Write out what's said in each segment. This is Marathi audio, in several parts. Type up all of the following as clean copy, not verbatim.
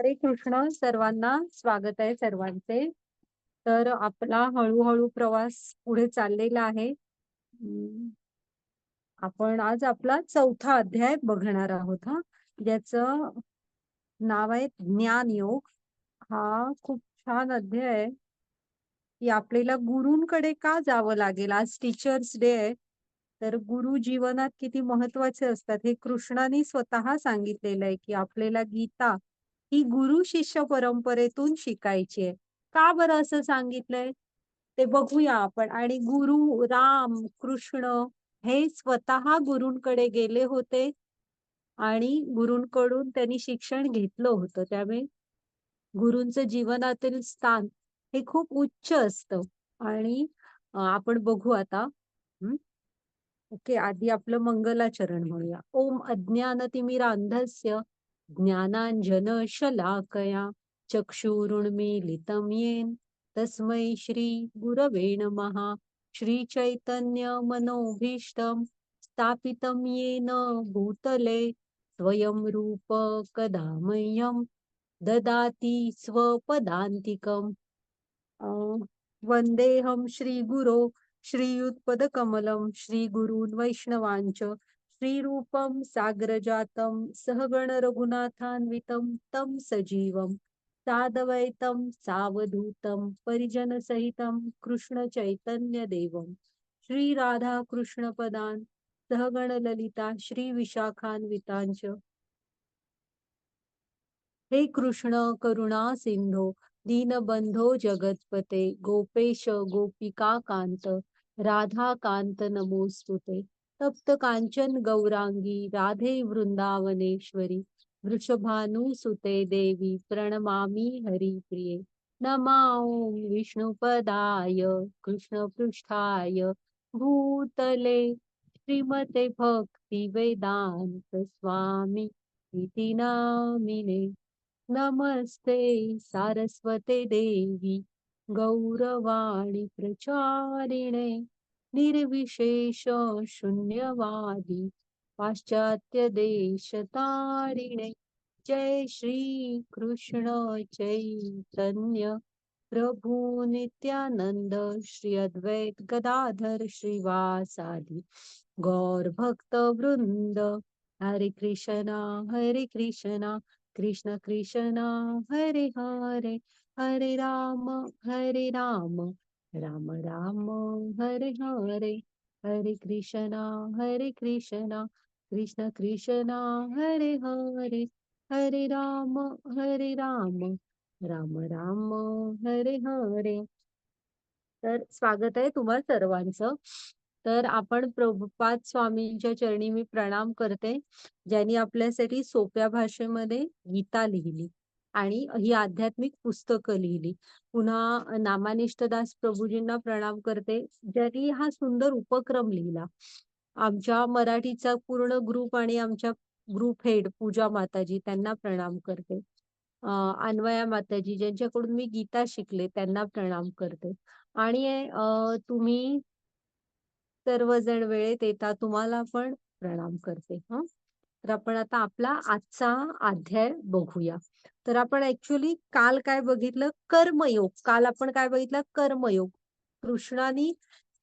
हरे कृष्ण सर्वांना स्वागत आहे सर्वांचे. तर आपला हळू-हळू प्रवास पुढे चाललेला आहे. आपण आज आपला 4था अध्याय बघणार आहोत हां. ज्याचं नाव आहे ज्ञान योग. हा खूप छान अध्याय आहे, की आपल्याला गुरूंकडे का जावं लागेल. आज टीचर्स डे आहे. तर गुरु जीवनात किती महत्वाचे असतात हे कृष्णाने स्वतः सांगितलेलं आहे, की आपल्याला गीता ही गुरु शिष्य परंपरेतून शिकायची आहे. का बरं असं सांगितलंय? ते बघूया आपण. आणि गुरु राम, कृष्ण हे स्वतः गुरूंकडे गेले होते आणि गुरूंकडून त्यांनी शिक्षण घेतलं होतं. त्यामुळे गुरूंचं जीवनातील स्थान हे खूप उच्च असतं. आणि आपण बघू आता. ओके, आधी आपलं मंगलाचरण म्हणूया. ओम अज्ञानतिमिरांधस्य ज्ञानांजनशलाकया चक्षुरुन्मीलितं येन तस्मै श्री गुरवे नमः. श्री चैतन्य मनोभीष्टं स्थापितं येन भूतले स्वयं रूप कदा मह्यं ददाति स्वपदान्तिकम्. अ, वंदेहं श्रीगुरो श्रीयुतपदकमलं श्रीगुरून् वैष्णवांच श्रीरूपं साग्रजातं सहगण रघुनाथान्वितं तं सजीवं सादवैतं सावधूतं परिजनसहितं कृष्ण चैतन्य देवं श्री राधा कृष्ण पदान् सहगण ललिता श्री विशाखान्वितांच. हे कृष्ण करुणा सिंधो दीनबंधो जगतपते गोपेश गोपिका कांत राधा कांत नमोस्तुते. तप्त कांचन गौरांगी राधे वृंदावनेश्वरी वृषभानुसुते देवी प्रणमामि हरिप्रिये. नमा ओं विष्णुपदाय कृष्णपृष्ठाय भूतले श्रीमते भक्ति वेदांत स्वामी इति नामिने. नमस्ते सारस्वते देवी गौरवाणी प्रचारिणे निर्विशेष शून्यवादी पाश्चात्य देशतारिणे. जय श्री कृष्ण चैतन्य प्रभु नित्यानंद श्री अद्वैत गदाधर श्रीवासादि गौर भक्त वृंद. हरे कृष्णा कृष्ण कृष्ण हरे हरे हरे राम राम राम हरे हरे. हरे कृष्णा कृष्ण कृष्ण हरे हरे हरे राम राम राम हरे हरे. तर स्वागत आहे तुम्हा सर्वांचं. तर आपण प्रभुपाद स्वामींच्या चरणी मी प्रणाम करते, ज्यांनी आपल्यासाठी सोप्या भाषेमध्ये गीता लिहिली आणि ही आध्यात्मिक पुस्तकं लिहिली. पुन्हा नामानिष्ठदास प्रभूजींना प्रणाम करते, ज्यांनी हा सुंदर उपक्रम लिहिला. आमच्या मराठीचा पूर्ण ग्रुप आणि आमच्या ग्रुप हेड पूजा माताजी त्यांना प्रणाम करते. अन्वया माताजी ज्यांच्याकडून मी गीता शिकले त्यांना प्रणाम करते. आणि तुम्ही सर्वजण वेळेत येता तुम्हाला पण प्रणाम करते. हं. तर आपण आता आपला आजचा अध्याय बघूया. तर आपण ऍक्च्युली काल काय बघितलं? कर्मयोग. काल आपण काय बघितलं? कर्मयोग. कृष्णानी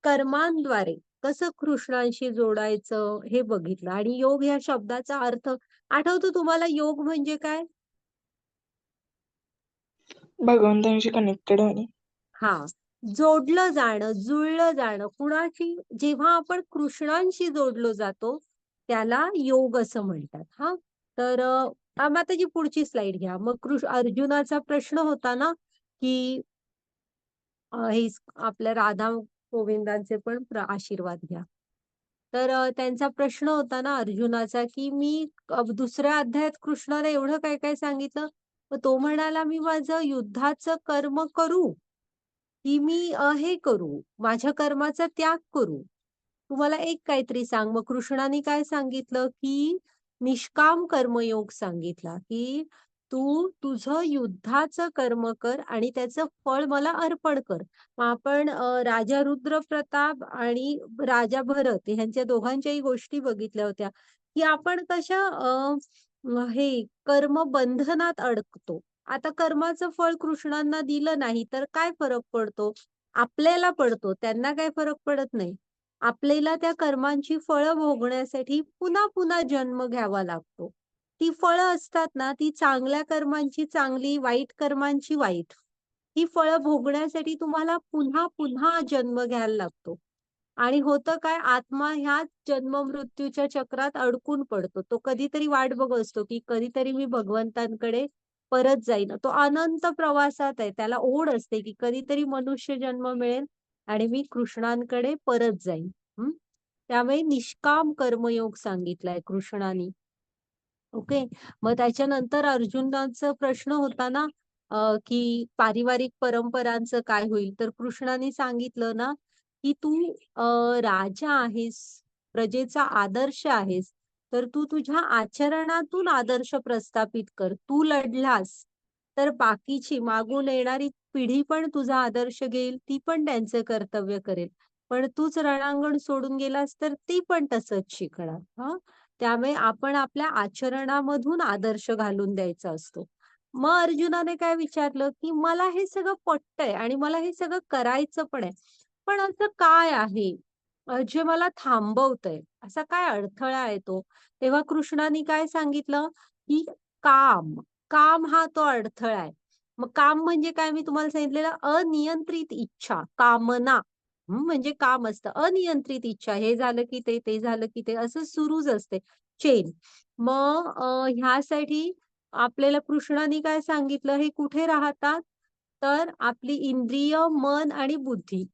कर्मांद्वारे कसं कृष्णांशी जोडायचं हे बघितलं. आणि योग ह्या शब्दाचा अर्थ आठवतो तुम्हाला? योग म्हणजे काय? भगवंतांशी कनेक्टेड होणे. हा, जोडलं जाणं, जुळलं जाणं. कुणाशी जेव्हा आपण कृष्णांशी जोडलो जातो त्याला योग असं म्हणतात. हा, तर माताजी पुढची स्लाइड घ्या. मग अर्जुनाचा प्रश्न होता ना, की हे आपल्या राधा गोविंदांचे पण आशीर्वाद घ्या. तर त्यांचा प्रश्न होता ना अर्जुनाचा, की मी दुसऱ्या अध्यायात कृष्णाने एवढं काय काय सांगितलं. मग तो म्हणाला, मी माझं युद्धाचं कर्म करू की मी हे करू, माझ्या कर्माचा त्याग करू. तुम्हाला एक काहीतरी सांग. मग कृष्णाने काय सांगितलं, की निष्काम कर्मयोग सांगितला, की तू तुझं युद्धाचं कर्म कर आणि त्याचं फळ मला अर्पण कर. मग आपण राजा रुद्र प्रताप आणि राजा भरत ह्यांच्या दोघांच्याही गोष्टी बघितल्या होत्या, की आपण कशा हे कर्म बंधनात अडकतो. आता कर्माचं फळ कृष्णांना दिलं नाही तर काय फरक पडतो? आपल्याला पडतो, त्यांना काही फरक पडत नाही. आपल्याला त्या कर्मांची फळं भोगण्यासाठी पुन्हा पुन्हा जन्म घ्यावा लागतो. ती फळं असतात ना, ती चांगल्या कर्मांची चांगली, वाईट कर्मांची वाईट. ही फळं भोगण्यासाठी तुम्हाला पुन्हा पुन्हा जन्म घ्यायला लागतो. आणि होतं काय, आत्मा ह्याच जन्म-मृत्यूच्या चक्रात अडकून पडतो. तो कधीतरी वाट बघत असतो, की कधीतरी मी भगवंतांकडे परत जाईन. तो अनंत प्रवासात आहे. त्याला ओढ असते, की कधीतरी मनुष्य जन्म मिळेल आणि मी कृष्णांकडे परत जाईन. हं. त्यामुळे निष्काम कर्मयोग सांगितलाय कृष्णानी. ओके. मग त्याच्यानंतर अर्जुनाचा प्रश्न होता ना, की पारिवारिक परंपरांचं काय होईल? तर कृष्णाने सांगितलं ना, की तू राजा आहेस, प्रजेचा आदर्श आहेस, तर तू तुझ्या आचरणातून आदर्श प्रस्थापित कर. तू लढलास, तर बाकीची मागून येणारी पिढी पण तुझा आदर्श घेईल, ती पण त्यांचं कर्तव्य करेल. पण तूच रणांगण सोडून गेलास, तर ती पण तसंच शिकणार. हां. त्यामुळे आपण आपल्या आचरणामधून आदर्श घालून द्यायचा असतो. मग अर्जुनाने काय विचारलं, की मला हे सगळं पटतंय आणि मला हे सगळं करायचं पण आहे. पण असं काय आहे, जे मला थांबवतंय? असा काय अडथळा आहे तो? तेव्हा कृष्णाने काय सांगितलं, की काम. काम हा तो अडथळा आहे. मग काम म्हणजे काय मी तुम्हाला सांगितलेलं अनियंत्रित इच्छा, कामना. म्हणजे काम असतं. अनियंत्रित इच्छा. हे झालं की ते झालं की ते असं सुरूच असते. चेन. मग ह्यासाठी आपल्याला कृष्णाने काय सांगितलं, हे कुठे राहतात? तर आपली इंद्रिय, मन आणि बुद्धी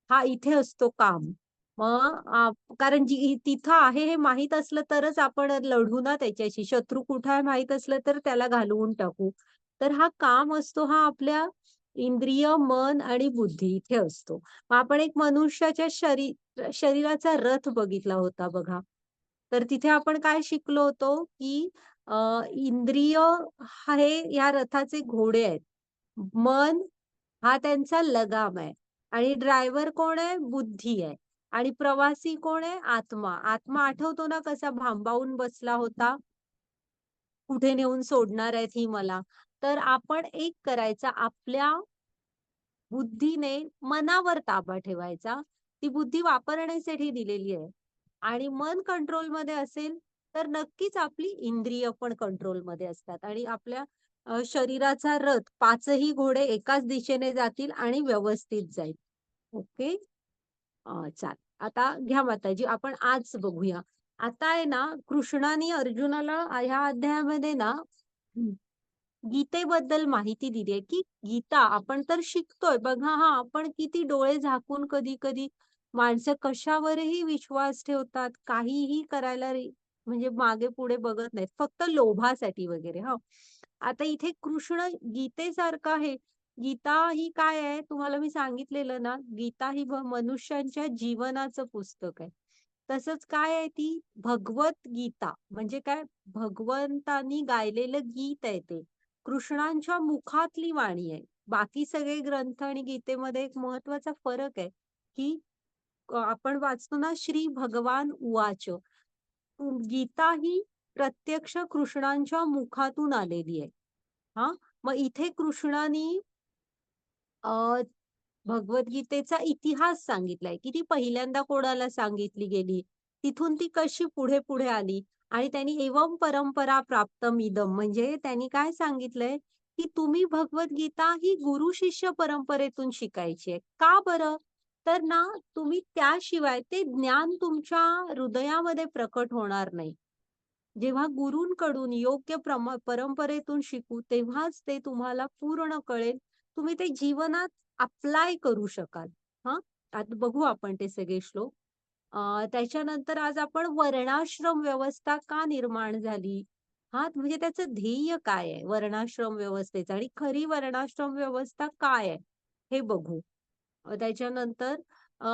हा इथे असतो काम. मग कारण जी तिथं आहे हे माहीत असलं तरच आपण लढू ना त्याच्याशी. शत्रू कुठे आहे माहीत असलं तर त्याला घालवून टाकू. तर हा काम असतो हा आपल्या इंद्रिय, मन आणि बुद्धी इथे असतो. मग आपण एक मनुष्याच्या शरीराचा रथ बघितला होता बघा. तर तिथे आपण काय शिकलो होतो, की इंद्रिय हे या रथाचे घोडे आहेत. मन हा त्यांचा लगाम आहे आणि ड्रायव्हर कोण आहे? बुद्धी आहे आणि प्रवासी कोण आहे? आत्मा. आत्मा आठवतो ना कसा भांबावून बसला होता? कुठे नेऊन सोडणार आहेत ही मला. तर आपण एक करायचा आपल्या बुद्धीने मनावर ताबा ठेवायचा. ती बुद्धी वापरण्यासाठी दिलेली आहे. आणि मन कंट्रोलमध्ये असेल, तर नक्कीच आपली इंद्रिय पण कंट्रोलमध्ये असतात आणि आपल्या शरीराचा रथ 5ही घोडे एकाच दिशेने जातील आणि व्यवस्थित जाईल. ओके. चालेल. आता घ्या माताजी आपण आज बघूया. आता आहे ना, कृष्णाने अर्जुनाला ह्या अध्यायामध्ये ना गीतेबद्दल माहिती दिली आहे, की गीता आपण तर शिकतोय. बघा हां, आपण किती डोळे झाकून कधी-कधी माणसं कशावरही विश्वास ठेवतात. काहीही करायला म्हणजे मागे-पुढे बघत नाहीत. फक्त लोभासाठी वगैरे हां. आता इथे कृष्ण गीतेसारखं आहे. गीता ही काय आहे? तुम्हाला मी सांगितलेलं ना, गीता ही मनुष्यांच्या जीवनाचं पुस्तक आहे. तसंच काय आहे ती? भगवत गीता म्हणजे काय? भगवंतानी गायलेलं गीत आहे ते. कृष्णांच्या मुखातली वाणी आहे. बाकी सगळे ग्रंथ आणि गीतेमध्ये एक महत्वाचा फरक आहे, की आपण वाचतो ना श्री भगवान उवाच. गीता ही प्रत्यक्ष कृष्णांच्या मुखातून आलेली आहे. हां, मग इथे कृष्णानी अ, भगवद्गीतेचा इतिहास सांगितलाय, की ती पहिल्यांदा कोणाला सांगितली गेली, तिथून ती कशी पुढे-पुढे आली आणि त्यांनी एवं परंपरा प्राप्तमिदं म्हणजे त्यांनी काय सांगितलंय, की तुम्ही भगवद्गीता ही गुरु-शिष्य परंपरेतून शिकायची आहे. का बरं? तर ना तुम्ही त्याशिवाय ते ज्ञान तुमच्या हृदयामध्ये प्रकट होणार नाही. जेव्हा गुरूंकडून योग्य परंपरेतून शिकू, तेव्हाच ते तुम्हाला पूर्ण कळेल. तुम्ही ते जीवनात अप्लाय करू शकाल. हां, आता बघू आपण ते सगळे श्लोक. त्याच्यानंतर आज आपण वर्णाश्रम व्यवस्था का निर्माण झाली? हां, म्हणजे त्याचं ध्येय काय आहे वर्णाश्रम व्यवस्थेचं आणि खरी वर्णाश्रम व्यवस्था काय आहे? हे बघू. त्याच्यानंतर अ,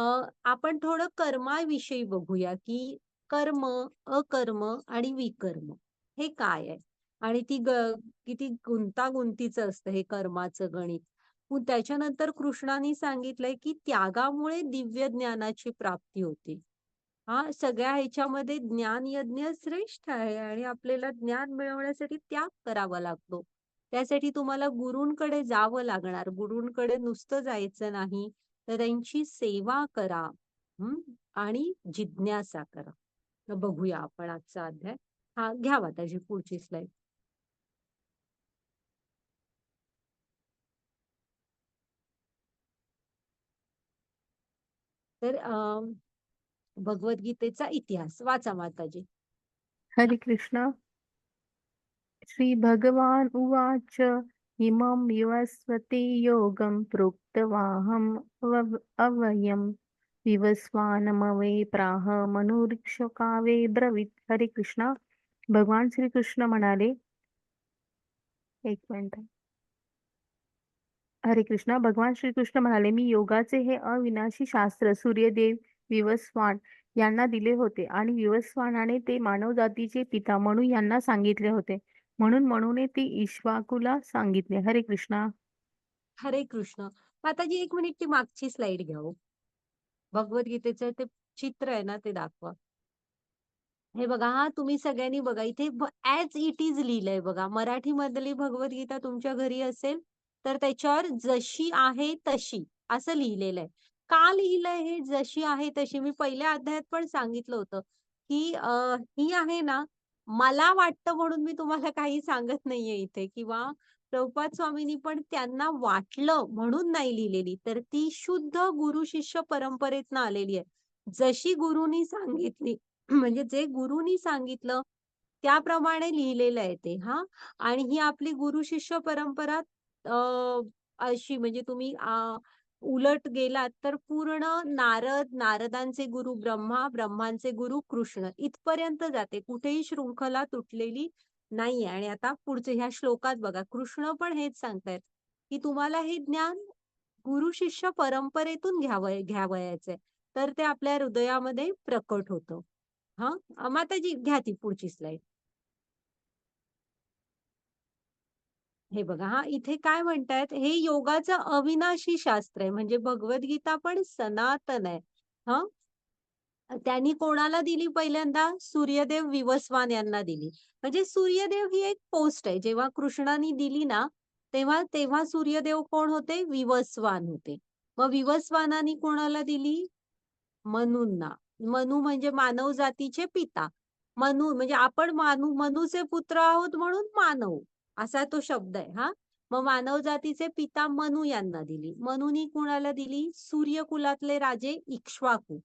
आपण थोडं कर्माविषयी बघूया, की कर्म, अकर्म आणि विकर्म हे काय आहे? आणि किती गुंतागुंतीचं असतं हे कर्माचं गणित. मग त्याच्यानंतर कृष्णाने सांगितलंय, की त्यागामुळे दिव्य ज्ञानाची प्राप्ती होते. हां, सगळ्या ह्याच्यामध्ये ज्ञान यज्ञ श्रेष्ठ आहे आणि आपल्याला ज्ञान मिळवण्यासाठी त्याग करावा लागतो. त्यासाठी तुम्हाला गुरूंकडे जावं लागणार. गुरूंकडे नुसतं जायचं नाही, तर त्यांची सेवा करा. हं. आणि जिज्ञासा करा. तर बघूया आपण आजचा अध्याय. हा घ्या माताजी पुढची स्लाईड. तर भगवद्गीतेचा इतिहास वाचा माताजी. हरे कृष्ण. श्री भगवान उवाच इमं विवस्वते योगं प्रोक्तवाहम् अव्ययम् विवस्वानमवे प्राह मनुरीक्षकावे ब्रवीत. हरे कृष्ण. भगवान श्री कृष्ण म्हणाले, एक मिनिट. हरे कृष्ण. भगवान श्रीकृष्ण म्हणाले, मी योगाचे हे अविनाशी शास्त्र सूर्यदेव विवस्वान यांना दिले होते आणि विवस्वानाने ते मानव जातीचे पिता म्हणून यांना सांगितले होते. म्हणून म्हणून ते इक्ष्वाकुला सांगितले. हरे कृष्ण. हरे कृष्ण. माताजी 1 मिनिट ती मागची स्लाईड घ्या हो. भगवद्गीतेचं ते चित्र आहे ना ते दाखवा. हे बघा हां, तुम्ही सगळ्यांनी बघा इथे ॲज इट इज लिहिलंय बघा. मराठीमधली भगवद्गीता तुमच्या घरी असेल, तर त्याच्यावर जशी आहे तशी असं लिहिलेलं आहे. का लिहिलंय हे जशी आहे तशी? मी पहिल्या अध्यायात पण सांगितलं होतं, की ही आहे ना, मला वाटतं म्हणून मी तुम्हाला काही सांगत नाहीये इथे किंवा प्रभुपाद स्वामींनी पण त्यांना वाटलं म्हणून नाही लिहिलेली. तर ती शुद्ध गुरु-शिष्य परंपरेतनं आलेली आहे. जशी गुरूंनी सांगितली म्हणजे जे गुरुनी सांगितलं त्याप्रमाणे लिहिलेलं आहे ते हां. आणि ही आपली गुरु शिष्य परंपरा अशी म्हणजे तुम्ही उलट गेलात तर पूर्ण नारद, नारदांचे गुरु ब्रह्मा, ब्रह्मांचे गुरु कृष्ण इथपर्यंत जाते. कुठेही शृंखला तुटलेली नाहीये. आणि आता पुढचे ह्या श्लोकात बघा कृष्ण पण हेच सांगतायत, की तुम्हाला हे ज्ञान गुरु शिष्य परंपरेतून घ्यावयाचंय. तर ते आपल्या हृदयामध्ये प्रकट होतं. हां, माताजी घ्या ती पुढची स्लाईड. हे बघा हां, इथे काय म्हणतायत, हे योगाचं अविनाशी शास्त्र आहे. म्हणजे भगवद्गीता पण सनातन आहे. हां, त्यांनी कोणाला दिली पहिल्यांदा? सूर्यदेव विवस्वान यांना दिली. म्हणजे सूर्यदेव ही एक पोस्ट आहे. जेव्हा कृष्णानी दिली ना, तेव्हा तेव्हा सूर्यदेव कोण होते? विवस्वान होते. मग विवस्वानाने कोणाला दिली? मनूंना. मनू म्हणजे मानव जातीचे पिता. मनू म्हणजे आपण मनूचे पुत्र आहोत म्हणून मानव असा तो शब्द आहे हां. मग मानव जातीचे पिता मनू यांना दिली. मनूनी कुणाला दिली? सूर्यकुलातले राजे इक्ष्वाकू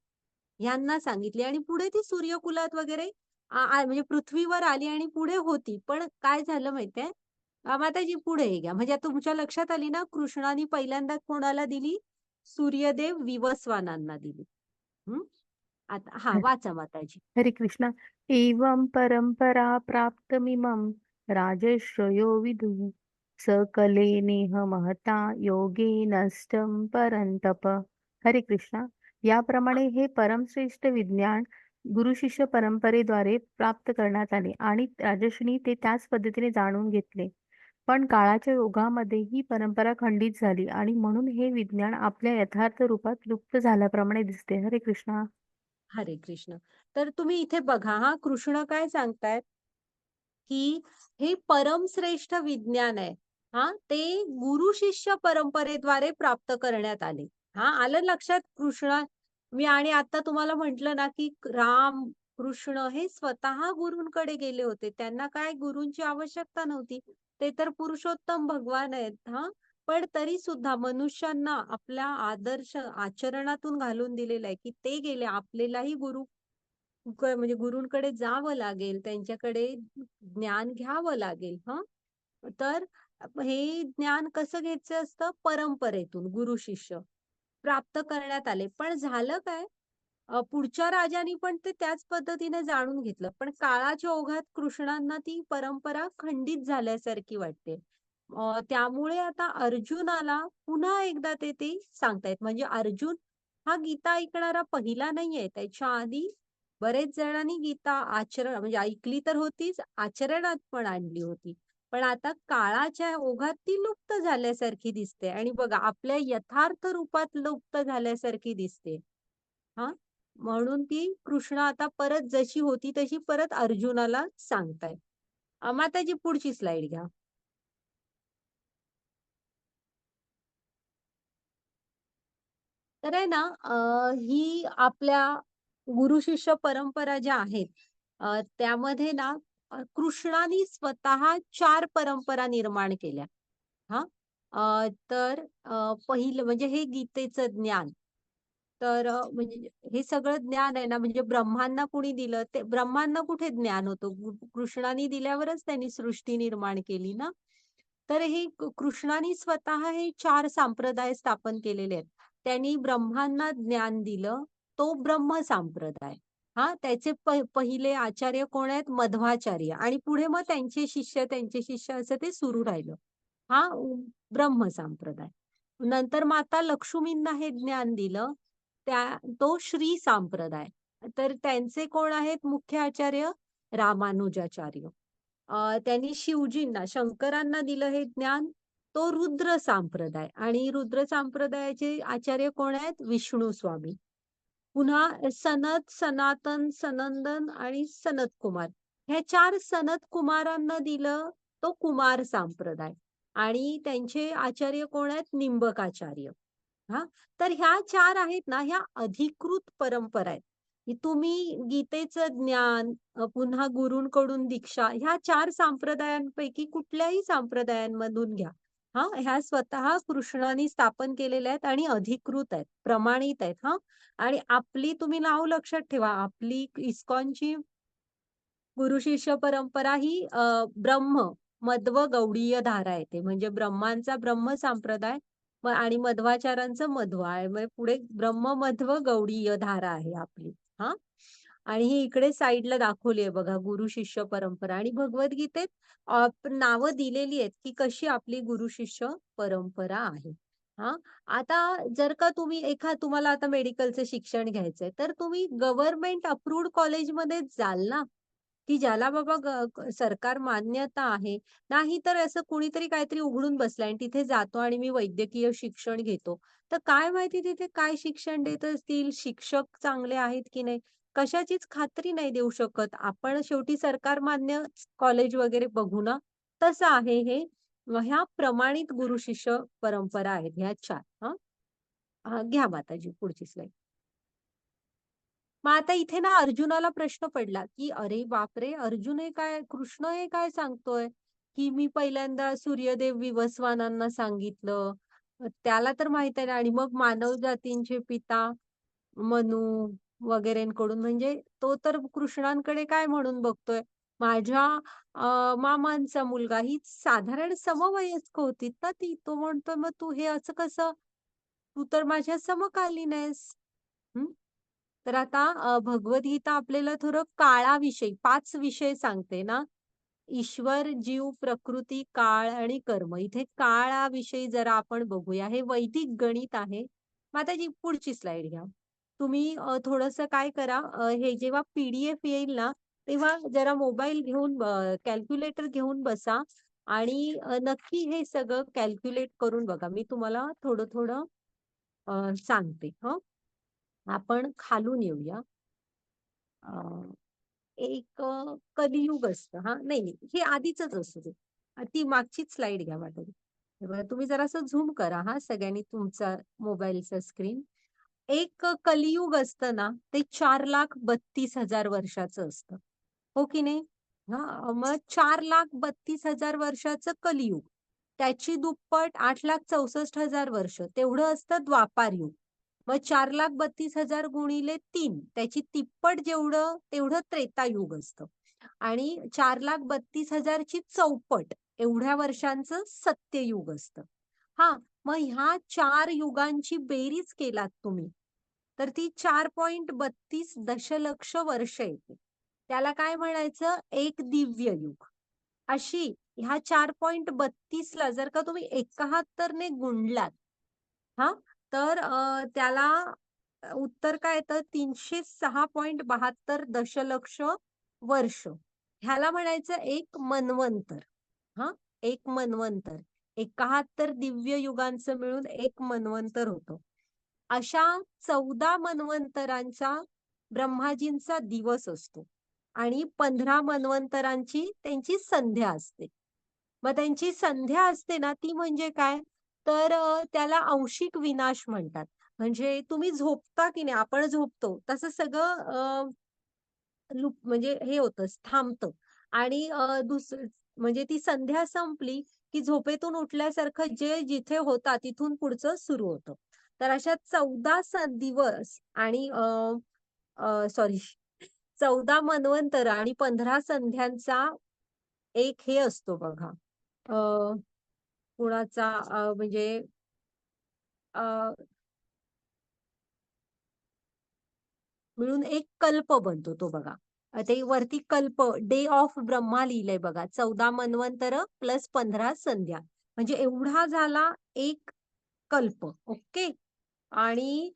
ह्यांना सांगितली आणि पुढे ती सूर्यकुलात वगैरे म्हणजे पृथ्वीवर आली आणि पुढे होती. पण काय झालं माहितीये? माताजी पुढे हे घ्या. म्हणजे तुमच्या लक्षात आली ना कृष्णाने पहिल्यांदा कोणाला दिली? सूर्यदेव विवस्वानांना दिली. हं. आता हां, वाचा माताजी. हरे कृष्ण. एवं परंपरा प्राप्तमिमं राजश्रयो विदुः सकले नेह महता योगे नष्टं परंतप. हरे कृष्ण. याप्रमाणे हे परमश्रेष्ठ विज्ञान गुरुशिष्य परंपरेद्वारे प्राप्त करण्यात आले आणि राजर्षींनी ते त्याच पद्धतीने जाणून घेतले. पण काळाच्या ओघामध्ये ही परंपरा खंडित झाली आणि म्हणून हे विज्ञान आपल्या यथार्थ रूपात लुप्त झाल्याप्रमाणे दिसते. हरे कृष्ण. हरे कृष्ण. तर तुम्ही इथे बघा हां, कृष्ण काय सांगतायत, की हे परमश्रेष्ठ विज्ञान आहे. हां, ते गुरु शिष्य परंपरेद्वारे प्राप्त करण्यात आले. हां, आलं लक्षात कृष्ण मी आणि आता तुम्हाला म्हटलं ना, की राम, कृष्ण हे स्वतः गुरूंकडे गेले होते. त्यांना काय गुरूंची आवश्यकता नव्हती. ते तर पुरुषोत्तम भगवान आहेत. हां, पण तरी सुद्धा मनुष्यांना आपला आदर्श आचरणातून घालून दिलेला आहे, की ते गेले. आपल्यालाही म्हणजे गुरूंकडे जावं लागेल, त्यांच्याकडे ज्ञान घ्यावं लागेल हं. तर हे ज्ञान कसं घ्यायचं असतं? परंपरेतून गुरु शिष्य प्राप्त करण्यात आले. पण झालं काय? पुढच्या राजांनी पण ते त्याच पद्धतीने जाणून घेतलं. पण काळाच्या ओघात कृष्णांना ती परंपरा खंडित झाल्यासारखी वाटते. त्यामुळे आता अर्जुनाला पुन्हा एकदा ते सांगतायत. म्हणजे अर्जुन हा गीता ऐकणारा पहिला नाहीये. त्याच्या आधी बरेच जणांनी गीता म्हणजे ऐकली तर होतीच, आचरणात पण आणली होती. पण आता काळाच्या ओघात ती लुप्त झाल्यासारखी दिसते आणि बघा आपल्या यथार्थ रूपात लुप्त झाल्यासारखी दिसते. हां, म्हणून ती कृष्ण आता परत जशी होती तशी परत अर्जुनाला सांगतायत. माताजी पुढची स्लाईड घ्या. तर आहे ना ही आपल्या गुरु शिष्य परंपरा ज्या आहेत त्यामध्ये ना कृष्णाने स्वतः 4 परंपरा निर्माण केल्या. हां. तर पहिलं म्हणजे हे गीतेचं ज्ञान. तर म्हणजे हे सगळं ज्ञान आहे ना म्हणजे ब्रह्मांना कुणी दिलं ते ब्रह्मांना कुठे ज्ञान होतं? कृष्णाने दिल्यावरच त्यांनी सृष्टी निर्माण केली ना. तर हे कृष्णाने स्वतः हे 4 संप्रदाय स्थापन केलेले आहेत. त्यांनी ब्रह्मांना ज्ञान दिलं, तो ब्रह्म संप्रदाय. हां, त्याचे पहिले आचार्य कोण आहेत? मध्वाचार्य आणि पुढे मग त्यांचे शिष्य असं ते सुरू राहिलं. हा ब्रह्म संप्रदाय. नंतर माता लक्ष्मींना हे ज्ञान दिलं, तो श्री संप्रदाय. तर त्यांचे कोण आहेत मुख्य आचार्य? रामानुजाचार्य. त्यांनी शिवजींना, शंकरांना दिलं हे ज्ञान, तो रुद्र संप्रदाय आणि रुद्र संप्रदायाचे आचार्य कोण आहेत? विष्णू स्वामी. पुन्हा सनत, सनातन, सनंदन आणि सनत कुमार. ह्या 4 सनत कुमारांना दिलं तो कुमार संप्रदाय आणि त्यांचे आचार्य कोण आहेत? निंबकाचार्य. हां, तर ह्या 4 आहेत ना, ह्या अधिकृत परंपरा आहेत. की तुम्ही गीतेचं ज्ञान, पुन्हा गुरूंकडून दीक्षा, ह्या 4 संप्रदायांपैकी कुठल्याही संप्रदायांमधून घ्या. हां, ह्या स्वतः कृष्णाने स्थापन केलेल्या आहेत आणि अधिकृत आहेत, प्रमाणित आहेत हां. आणि आपली तुम्ही नाव लक्षात ठेवा, आपली इस्कॉनची गुरु शिष्य परंपरा ही ब्रह्म, मध्व गौडीय धारा येते. म्हणजे ब्रह्मांचा ब्रह्म संप्रदाय आणि मध्वाचारांचं मध्व आहे. म्हणजे पुढे ब्रह्म मध्व गौडीय धारा आहे आपली. हां. आणि ही इकडे साइडला दाखवली आहे बघा गुरु शिष्य परंपरा आणि भगवद्गीतेत नावं दिलेली आहेत, की कशी आपली गुरु शिष्य परंपरा आहे. हां. आता जर का तुम्हाला आता मेडिकलचं शिक्षण घ्यायचंय, तर तुम्ही गव्हर्नमेंट अप्रूव्ड कॉलेजमध्येच जाल ना. की ज्याला बाबा सरकार मान्यता आहे. नाही तर असं कुणीतरी काहीतरी उघडून बसलंय आणि तिथे जातो आणि मी वैद्यकीय शिक्षण घेतो. तर काय माहिती तिथे काय शिक्षण देत असतील, शिक्षक चांगले आहेत की नाही, कशाचीच खात्री नाही देऊ शकत. आपण शेवटी सरकार मान्य कॉलेज वगैरे बघू ना. तसं आहे हे. ह्या प्रमाणित गुरु शिष्य परंपरा आहेत ह्या 4 हं. घ्या माताजी पुढची स्लाईड. मग आता इथे ना अर्जुनाला प्रश्न पडला, की "अरे बापरे! अर्जुन हे काय कृष्ण हे काय सांगतोय, की मी पहिल्यांदा सूर्यदेव विवस्वानांना सांगितलं. त्याला तर माहीत आहे ना आणि मग मानव जातींचे पिता मनू वगैरेंकडून म्हणजे तो तर कृष्णांकडे काय म्हणून बघतोय. माझ्या मामांचा मुलगा ही साधारण समवयस्क होती ना ती. तो म्हणतोय, "मग तू हे असं कसं? तू तर माझ्या समकालीन आहेस." हं. तर आता भगवद्गीता आपल्याला थोडं काळाविषयी 5 विषय सांगते ना. ईश्वर, जीव, प्रकृती, काळ आणि कर्म. इथे काळाविषयी जरा आपण बघूया. हे वैदिक गणित आहे. माताजी पुढची स्लाईड घ्या. तुम्ही थोडंसं काय करा हे जेव्हा पी-डी-एफ येईल ना, तेव्हा जरा मोबाईल घेऊन कॅल्क्युलेटर घेऊन बसा आणि नक्की हे सगळं कॅल्क्युलेट करून बघा. मी तुम्हाला थोडं-थोडं सांगते हं. आपण खालून येऊया. एक कलियुग असतं हां. नाही, नाही. हे आधीचच असू दे. ती मागचीच स्लाईड घ्या वाटत. तुम्ही जरासं झूम करा हां, सगळ्यांनी तुमचा मोबाईलचा स्क्रीन. एक कलियुग असतं ना, ते 4,32,000 वर्षाचं असतं. हो की नाही? हां, मग 4,32,000 वर्षाचं कलियुग. त्याची दुप्पट 8,64,000 वर्ष तेवढं असतं द्वापारयुग. मग 4,32,000 गुणिले 3 त्याची तिप्पट जेवढं तेवढं त्रेतायुग असतं. आणि 4,32,000 ची चौपट एवढ्या वर्षांचं सत्ययुग असतं. हां, मग ह्या 4 युगांची बेरीज केलात तुम्ही, तर ती 4.32 दशलक्ष वर्ष येते. त्याला काय म्हणायचं? एक दिव्य युग. अशी ह्या 4.32 ला जर का तुम्ही 71 ने गुणलात हां, तर त्याला उत्तर काय येतं 306.72 दशलक्ष वर्ष. ह्याला म्हणायचं एक मन्वंतर. हां, एक मन्वंतर. 71 दिव्य युगांचं मिळून एक मन्वंतर होतं. अशा 14 मन्वंतरांचा ब्रह्माजींचा दिवस असतो आणि 15 मन्वंतरांची त्यांची संध्या असते. मग त्यांची संध्या असते ना, ती म्हणजे काय? तर त्याला आंशिक विनाश म्हणतात. म्हणजे तुम्ही झोपता की नाही, आपण झोपतो तसं सगळं लूप म्हणजे हे होतं, थांबतं. आणि म्हणजे ती संध्या संपली की झोपेतून उठल्यासारखं जे जिथे होता तिथून पुढचं सुरू होतं. तर अशा 14 दिवस आणि सॉरी 14 मन्वंतर आणि 15 संध्यांचा एक हे असतो बघा. अ, कुणाचा म्हणजे अ, मिळून एक कल्प बनतो तो बघा. ते वरती कल्प डे ऑफ ब्रह्मा लिहिलंय बघा. 14 मन्वंतर प्लस 15 संध्या. म्हणजे एवढा झाला एक कल्प. ओके. आणि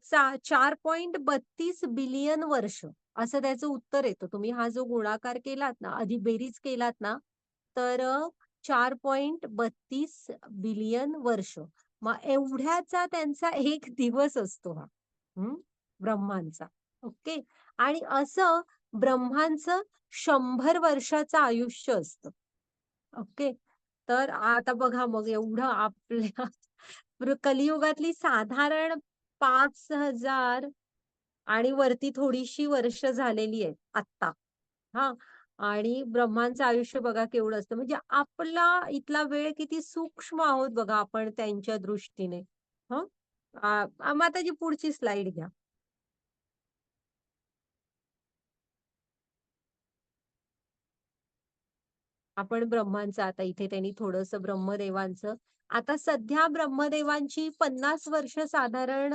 4.32 बिलियन वर्ष असं त्याचं उत्तर येतं. तुम्ही हा जो गुणाकार केलात ना, आधी बेरीज केलात ना, तर 4.32 बिलियन वर्ष. मग एवढ्याचा त्यांचा एक दिवस असतो हा. ब्रह्मांचा. ओके. आणि असं ब्रह्मांचं 100 वर्षाचं आयुष्य असतं. ओके. तर आता बघा मग एवढं आपल्या कलियुगातली साधारण 5,000 आणि वरती थोडीशी वर्ष झालेली आहेत आत्ता. हां. आणि ब्रह्मांचं आयुष्य बघा केवढं असतं. म्हणजे आपला इथला वेळ किती सूक्ष्म आहोत बघा आपण त्यांच्या दृष्टीने. हं. माताजी पुढची स्लाईड घ्या. आपण ब्रह्मांचं आता इथे त्यांनी थोडंसं ब्रह्मदेवांचं. आता सध्या ब्रह्मदेवांची 50 वर्ष साधारण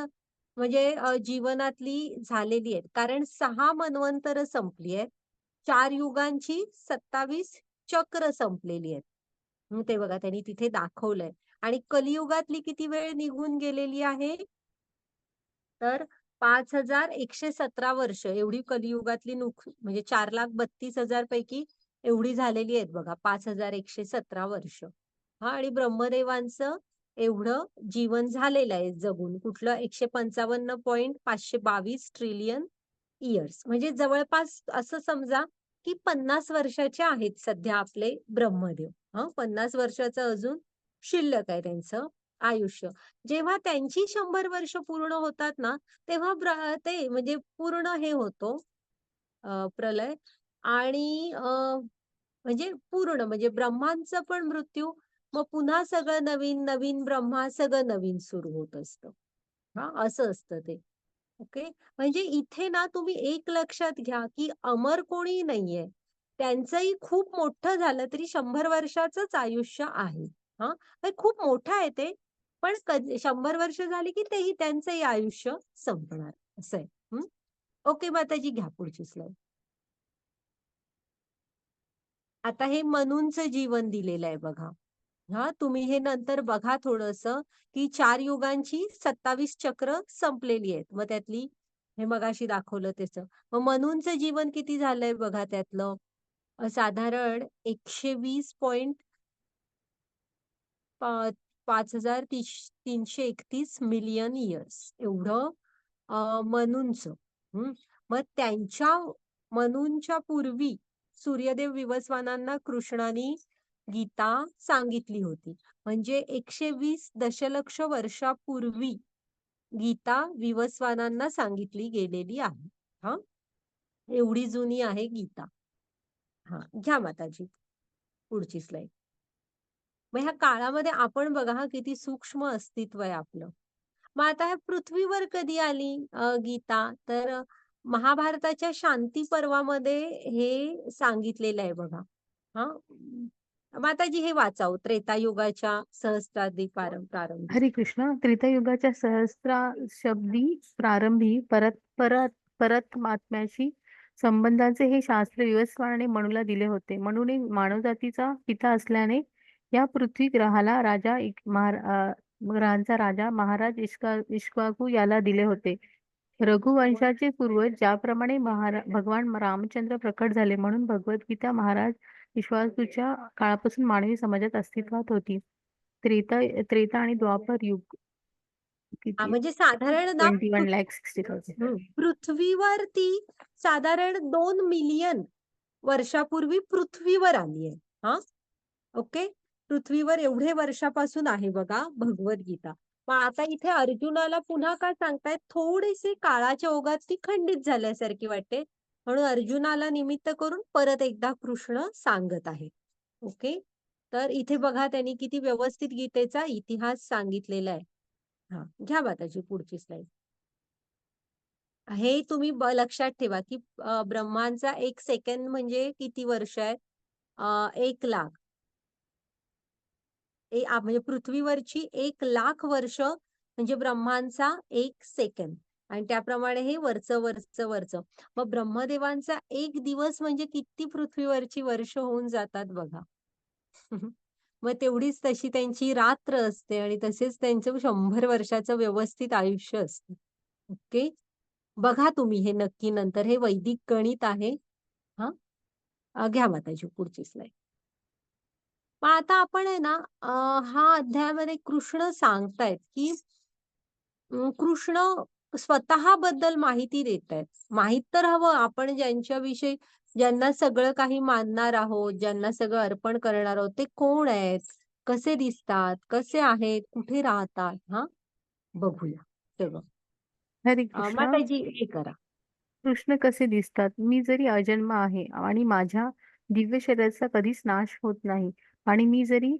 म्हणजे जीवनातली झालेली आहेत. कारण 6 मन्वंतर संपली आहेत. 4 युगांची 27 चक्र संपलेली आहेत. ते बघा त्यांनी तिथे दाखवलंय. आणि कलियुगातली किती वेळ निघून गेलेली आहे? तर 5,117 वर्ष एवढी कलियुगातली म्हणजे 4,32,000 पैकी एवढी झालेली आहेत बघा. 5,117 वर्ष. आणि ब्रह्मदेवांचं एवढं जीवन झालेलं आहे जगून. कुठलं 155.522 ट्रिलियन इयर्स. म्हणजे जवळपास असं समजा की 50 वर्षाचे आहेत सध्या आपले ब्रह्मदेव. 50 वर्षाचं अजून शिल्लक आहे त्यांचं आयुष्य. जेव्हा त्यांची 100 वर्ष पूर्ण होतात ना, तेव्हा ते म्हणजे पूर्ण हे होतो प्रलय. आणि म्हणजे पूर्ण म्हणजे ब्रह्मांचं पण मृत्यू, मग पुन्हा सगळं नवीन, नवीन ब्रह्मा सगळं नवीन सुरू होत असतं. असं असतं ते. ओके. म्हणजे इथे ना तुम्ही एक लक्षात घ्या, की अमर कोणी नाहीये. त्यांचंही खूप मोठं झालं तरी 100 वर्षाचंच आयुष्य आहे. म्हणजे खूप मोठं आहे ते. पण 100 वर्ष झाली की तेही त्यांचंही आयुष्य संपणार असं आहे. ओके माताजी घ्या पुढची स्लाईड. आता हे मनूंचं जीवन दिलेलं आहे बघा. तुम्ही हे नंतर बघा थोडंसं, की 4 युगांची 27 चक्र संपलेली आहेत. मग त्यातली हे मगाशी दाखवलं त्याचं. मग मनूंचं जीवन किती झालंय बघा त्यातलं. साधारण 120.5331 मिलियन इयर्स एवढं मनूंचं. मग त्यांच्या मनूंच्या पूर्वी सूर्यदेव विवस्वानांना कृष्णाने गीता सांगितली होती. म्हणजे 120 दशलक्ष वर्षापूर्वी गीता विवस्वानांना सांगितली गेलेली आहे. हा एवढी जुनी आहे गीता. घ्या माताजी पुढची स्लाईड. मग ह्या काळामध्ये आपण बघा किती सूक्ष्म अस्तित्व आहे आपलं. मग आता ह्या पृथ्वीवर कधी आली गीता? तर महाभारताच्या शांती पर्वामध्ये हे सांगितलेलं आहे बघा. हा माताजी हे वाचाव त्रेतायुगाच्या सहस्त्राब्दी प्रारंभी. हरे कृष्ण. त्रेतायुगाच्या सहस्राब्दी प्रारंभी परमात्म्याशी संबंधाचे हे शास्त्र विवस्वानाने मनूला दिले होते. मनूने मानवजातीचा पिता असल्याने या पृथ्वी ग्रहाला ग्रहांचा राजा महाराज इक्ष्वाकू याला दिले होते. रघुवंशाचे पूर्वज ज्याप्रमाणे भगवान रामचंद्र प्रकट झाले म्हणून भगवद्गीता महाराज इक्ष्वाकूच्या काळापासून मानवी समाजात अस्तित्वात होती. त्रेता आणि द्वापर युग किती म्हणजे साधारण ना 21,60,000. पृथ्वीवरती साधारण 2 मिलियन वर्षापूर्वी पृथ्वीवर आली आहे. ओके. पृथ्वीवर एवढे वर्षापासून आहे बघा भगवद्गीता. मग आता इथे अर्जुनाला पुन्हा काय सांगतायत, थोडीशी काळाच्या ओघात ती खंडित झाल्यासारखी वाटते, म्हणून अर्जुनाला निमित्त करून परत एकदा कृष्ण सांगत आहे. ओके. तर इथे बघा त्यांनी किती व्यवस्थित गीतेचा इतिहास सांगितलेला आहे. हा, घ्या माताजी पुढची स्लाइड. हे तुम्ही लक्षात ठेवा की ब्रह्मांचा 1 सेकंद म्हणजे किती वर्ष आहे? 1,00,000. म्हणजे पृथ्वीवरची 1,00,000 वर्ष म्हणजे ब्रह्मांचा 1 सेकंद. आणि त्याप्रमाणे हे वरचं. मग ब्रह्मदेवांचा 1 दिवस म्हणजे किती पृथ्वीवरची वर्ष होऊन जातात बघा. मग तेवढीच तशी त्यांची रात्र असते आणि तसेच त्यांचं 100 वर्षाचं व्यवस्थित आयुष्य असतं. ओके. बघा तुम्ही हे नक्की नंतर, हे वैदिक गणित आहे. हा, घ्या माताजी पुढची स्लाइड. मग आता आपण आहे ना, हा अध्यायामध्ये कृष्ण सांगतायत की कृष्ण स्वतःबद्दल माहिती देतायत. माहित तर हवं आपण ज्यांच्याविषयी, ज्यांना सगळं काही मानणार आहोत, ज्यांना सगळं अर्पण करणार आहोत, ते कोण आहेत, कसे दिसतात, कसे आहेत, कुठे राहतात, हा बघूया सगळं. हरे कृष्ण. माताजी हे करा. कृष्ण कसे दिसतात? मी जरी अजन्म आहे आणि माझ्या दिव्य शरीराचा कधीच नाश होत नाही आणि मी जरी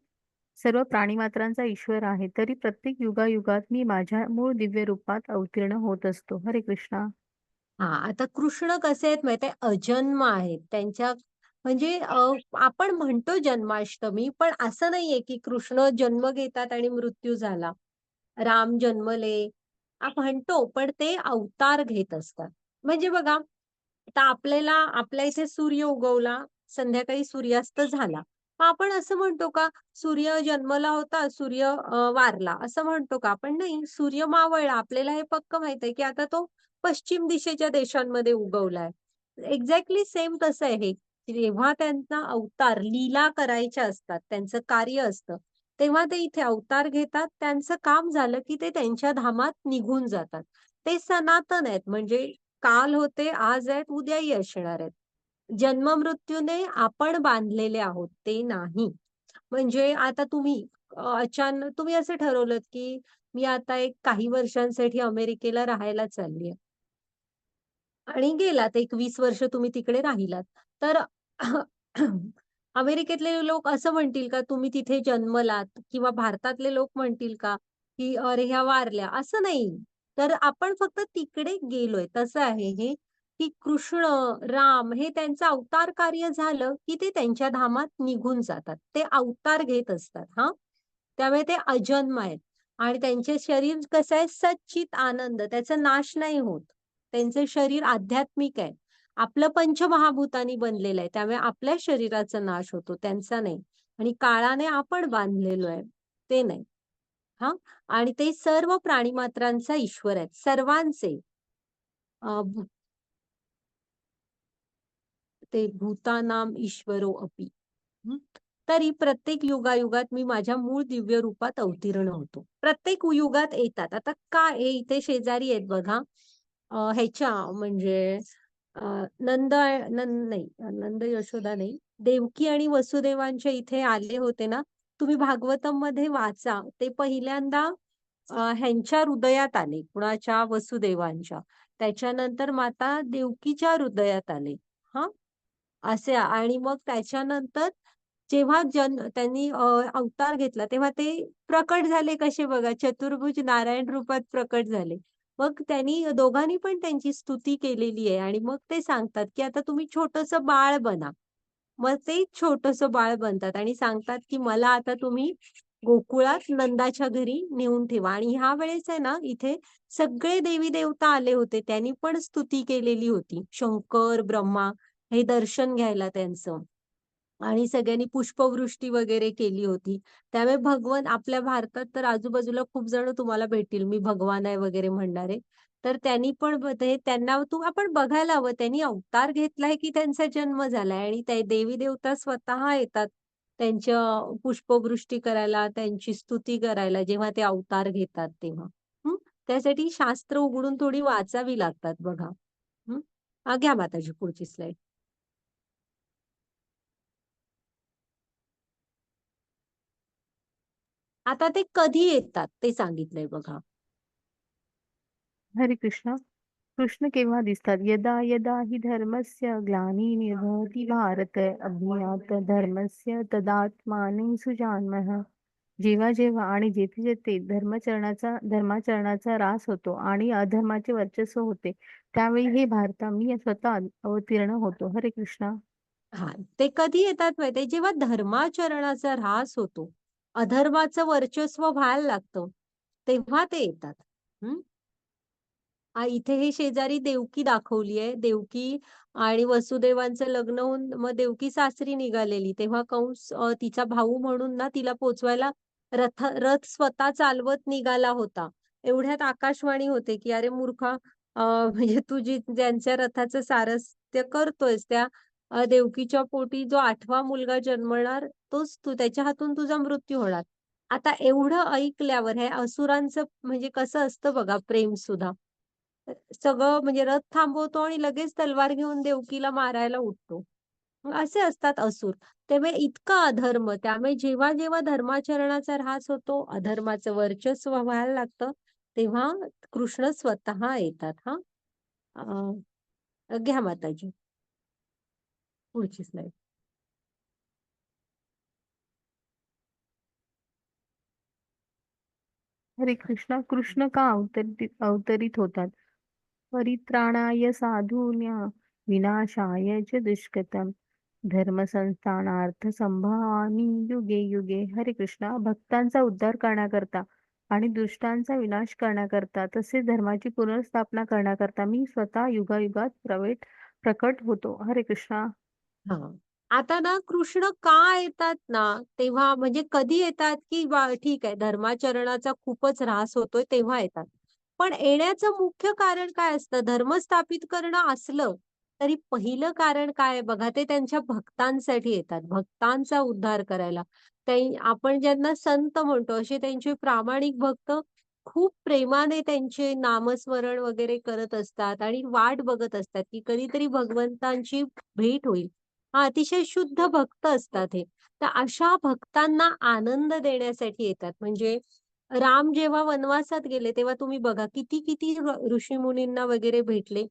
सर्व प्राणीमात्रांचा ईश्वर आहे, तरी प्रत्येक युगायुगात मी माझ्या मूळ दिव्य रूपात अवतीर्ण होत असतो. हरे कृष्णा. हा, आता कृष्ण कसे आहेत माहितीये, अजन्म आहेत. त्यांच्या म्हणजे आपण म्हणतो जन्माष्टमी, पण असं नाहीये की कृष्ण जन्म घेतात आणि मृत्यू झाला, राम जन्मले आपण म्हणतो, पण ते अवतार घेत असतात. म्हणजे बघा, आता आपल्याला आपल्या इथे सूर्य उगवला, संध्याकाळी सूर्यास्त झाला, मग आपण असं म्हणतो का सूर्य जन्मला होता, सूर्य वारला, असं म्हणतो का आपण? नाही, सूर्य मावळला. आपल्याला हे पक्क माहित आहे की आता तो पश्चिम दिशेच्या देशांमध्ये उगवलाय. एक्झॅक्टली सेम तसं आहे. जेव्हा त्यांना अवतार लीला करायच्या असतात, त्यांचं कार्य असतं, तेव्हा ते इथे अवतार घेतात. त्यांचं काम झालं की ते त्यांच्या धामात निघून जातात. ते सनातन आहेत, म्हणजे काल होते, आज आहेत, उद्याही असणार आहेत. जन्म मृत्यूने आपण बांधलेले आहोत, ते नाही. म्हणजे आता तुम्ही अचानक तुम्ही असं ठरवलं की मी आता एक काही वर्षांसाठी अमेरिकेला राहायला चालली आहे आणि गेलात, एक 20 वर्ष तुम्ही तिकडे राहिलात, तर अमेरिकेतले लोक असं म्हणतील का तुम्ही तिथे जन्मलात? किंवा भारतातले लोक म्हणतील का की अरे ह्या वारल्या? असं नाही. तर आपण फक्त तिकडे गेलोय, तसं आहे हे. की कृष्ण, राम हे त्यांचं अवतार कार्य झालं की ते त्यांच्या धामात निघून जातात. ते अवतार घेत असतात. हा, त्यामुळे ते अजन्म आहेत. आणि त्यांचे शरीर कसं आहे, सच्चित आनंद, त्याचा नाश नाही होत. त्यांचे शरीर आध्यात्मिक आहे. आपलं पंचमहाभूतांनी बनलेलं आहे, त्यामुळे आपल्या शरीराचा नाश होतो, त्यांचा नाही. आणि काळाने आपण बांधलेलो आहे, ते नाही. हा, आणि ते सर्व प्राणीमात्रांचा ईश्वर आहेत, सर्वांचे. ते भूतानाम ईश्वरो अपि. तरी प्रत्येक युगायुगात मी माझ्या मूळ दिव्य रूपात अवतीर्ण होतो. प्रत्येक युगात येतात. आता काय हे इथे शेजारी आहेत बघा, ह्याच्या म्हणजे नाही, नंद यशोदा नाही, देवकी आणि वसुदेवांच्या इथे आले होते ना. तुम्ही भागवतम मध्ये वाचा, ते पहिल्यांदा ह्यांच्या हृदयात आले, कुणाच्या? वसुदेवांच्या. त्याच्यानंतर माता देवकीच्या हृदयात आले. हा, असे. आणि मग त्याच्यानंतर जेव्हा त्यांनी अवतार घेतला, तेव्हा ते प्रकट झाले कसे बघा, चतुर्भुज नारायण रूपात प्रकट झाले. मग त्यांनी दोघांनी पण त्यांची स्तुती केलेली आहे. आणि मग ते सांगतात की आता तुम्ही छोटंसं बाळ बना. मग ते छोटंसं बाळ बनतात आणि सांगतात की मला आता तुम्ही गोकुळात नंदाच्या घरी नेऊन ठेवा. आणि ह्या वेळेस आहे ना, इथे सगळे देवी देवता आले होते, त्यांनी पण स्तुती केलेली होती. शंकर, ब्रह्मा हे दर्शन घ्यायला त्यांचं, आणि सगळ्यांनी पुष्पवृष्टी वगैरे केली होती. त्यामुळे भगवान आपल्या भारतात तर आजूबाजूला खूप जण तुम्हाला भेटतील, मी भगवान आहे वगैरे म्हणणारे. तर त्यांनी पण त्यांना आपण बघायला हवं, त्यांनी अवतार घेतलाय की त्यांचा जन्म झालाय. आणि ते देवी देवता स्वतः येतात त्यांच्या पुष्पवृष्टी करायला, त्यांची स्तुती करायला, जेव्हा ते अवतार घेतात तेव्हा. हं? त्यासाठी शास्त्र उघडून थोडी वाचावी लागतात बघा. हं? घ्या माताजी पुढची स्लाइड. आता ते कधी येतात ते सांगितलंय बघा. हरे कृष्ण. कृष्ण केव्हा दिसतात? यदा यदा हि धर्मस्य ग्लानिर्भवति भारत अज्ञात धर्मस्य तदात्मानं सुजानमः. जेव्हा जेव्हा आणि जेथे जेथे धर्माचरणाचा ऱ्हास होतो आणि अधर्माचे वर्चस्व होते, त्यावेळी हे भारता मी स्वतः अवतीर्ण होतो. हरे कृष्ण. हां, ते कधी येतात माहितीये? जेव्हा धर्माचरणाचा ऱ्हास होतो, अधर्माचं वर्चस्व व्हायला लागतं, तेव्हा ते येतात. हं. इथे हे शेजारी देवकी दाखवली आहे. देवकी आणि वसुदेवांचं लग्न होऊन मग देवकी सासरी निघालेली. तेव्हा कंस तिचा भाऊ म्हणून ना तिला पोहोचवायला रथ स्वतः चालवत निघाला होता. एवढ्यात आकाशवाणी होते, की "अरे मूर्खा, म्हणजे तू ज्यांच्या रथाचं सारथ्य करतोयस त्या देवकीच्या पोटी जो 8वा मुलगा जन्मणार तोच तू. त्याच्या हातून तुझा मृत्यू होणार." आता एवढं ऐकल्यावर हे असुरांचं म्हणजे कसं असतं बघा प्रेम सुद्धा. सगळं म्हणजे रथ थांबवतो आणि लगेच तलवार घेऊन देवकीला मारायला उठतो. मग असे असतात असुर. त्यामुळे इतका अधर्म, त्यामुळे जेव्हा जेव्हा धर्माचरणाचा ऱ्हास होतो, अधर्माचं वर्चस्व व्हायला लागतं, तेव्हा कृष्ण स्वतः येतात हां. घ्या माताजी पुढची स्लाईड. हरे कृष्ण. कृष्ण का अवतरित होतात? परित्राणाय साधून्या विनाशाय च दुष्कृतम् धर्मसंस्थानार्थ संभावामी युगे युगे. हरे कृष्णा. भक्तांचा उद्धार करण्याकरता आणि दुष्टांचा विनाश करण्याकरता तसेच धर्माची पुनर्स्थापना करण्याकरता मी स्वतः युगायुगात प्रकट होतो. हरे कृष्णा. हां. आता ना कृष्ण का येतात ना, तेव्हा म्हणजे कधी येतात, की ठीक आहे धर्माचरणाचा खूपच ऱ्हास होतोय तेव्हा येतात. पण येण्याचं मुख्य कारण काय असतं? धर्म स्थापित करणं असलं, तरी पहिलं कारण काय आहे बघा, ते त्यांच्या भक्तांसाठी येतात. भक्तांचा उद्धार करायला. आपण ज्यांना संत म्हणतो, असे त्यांचे प्रामाणिक भक्त खूप प्रेमाने त्यांचे नामस्मरण वगैरे करत असतात आणि वाट बघत असतात, की कधीतरी भगवंतांची भेट होईल. अतिशय शुद्ध भक्त असतात हे. तर अशा भक्तांना आनंद देण्यासाठी येतात. म्हणजे राम जेव्हा वनवासात गेले, तेव्हा तुम्ही बघा किती ऋषीमुनींना वगैरे भेटले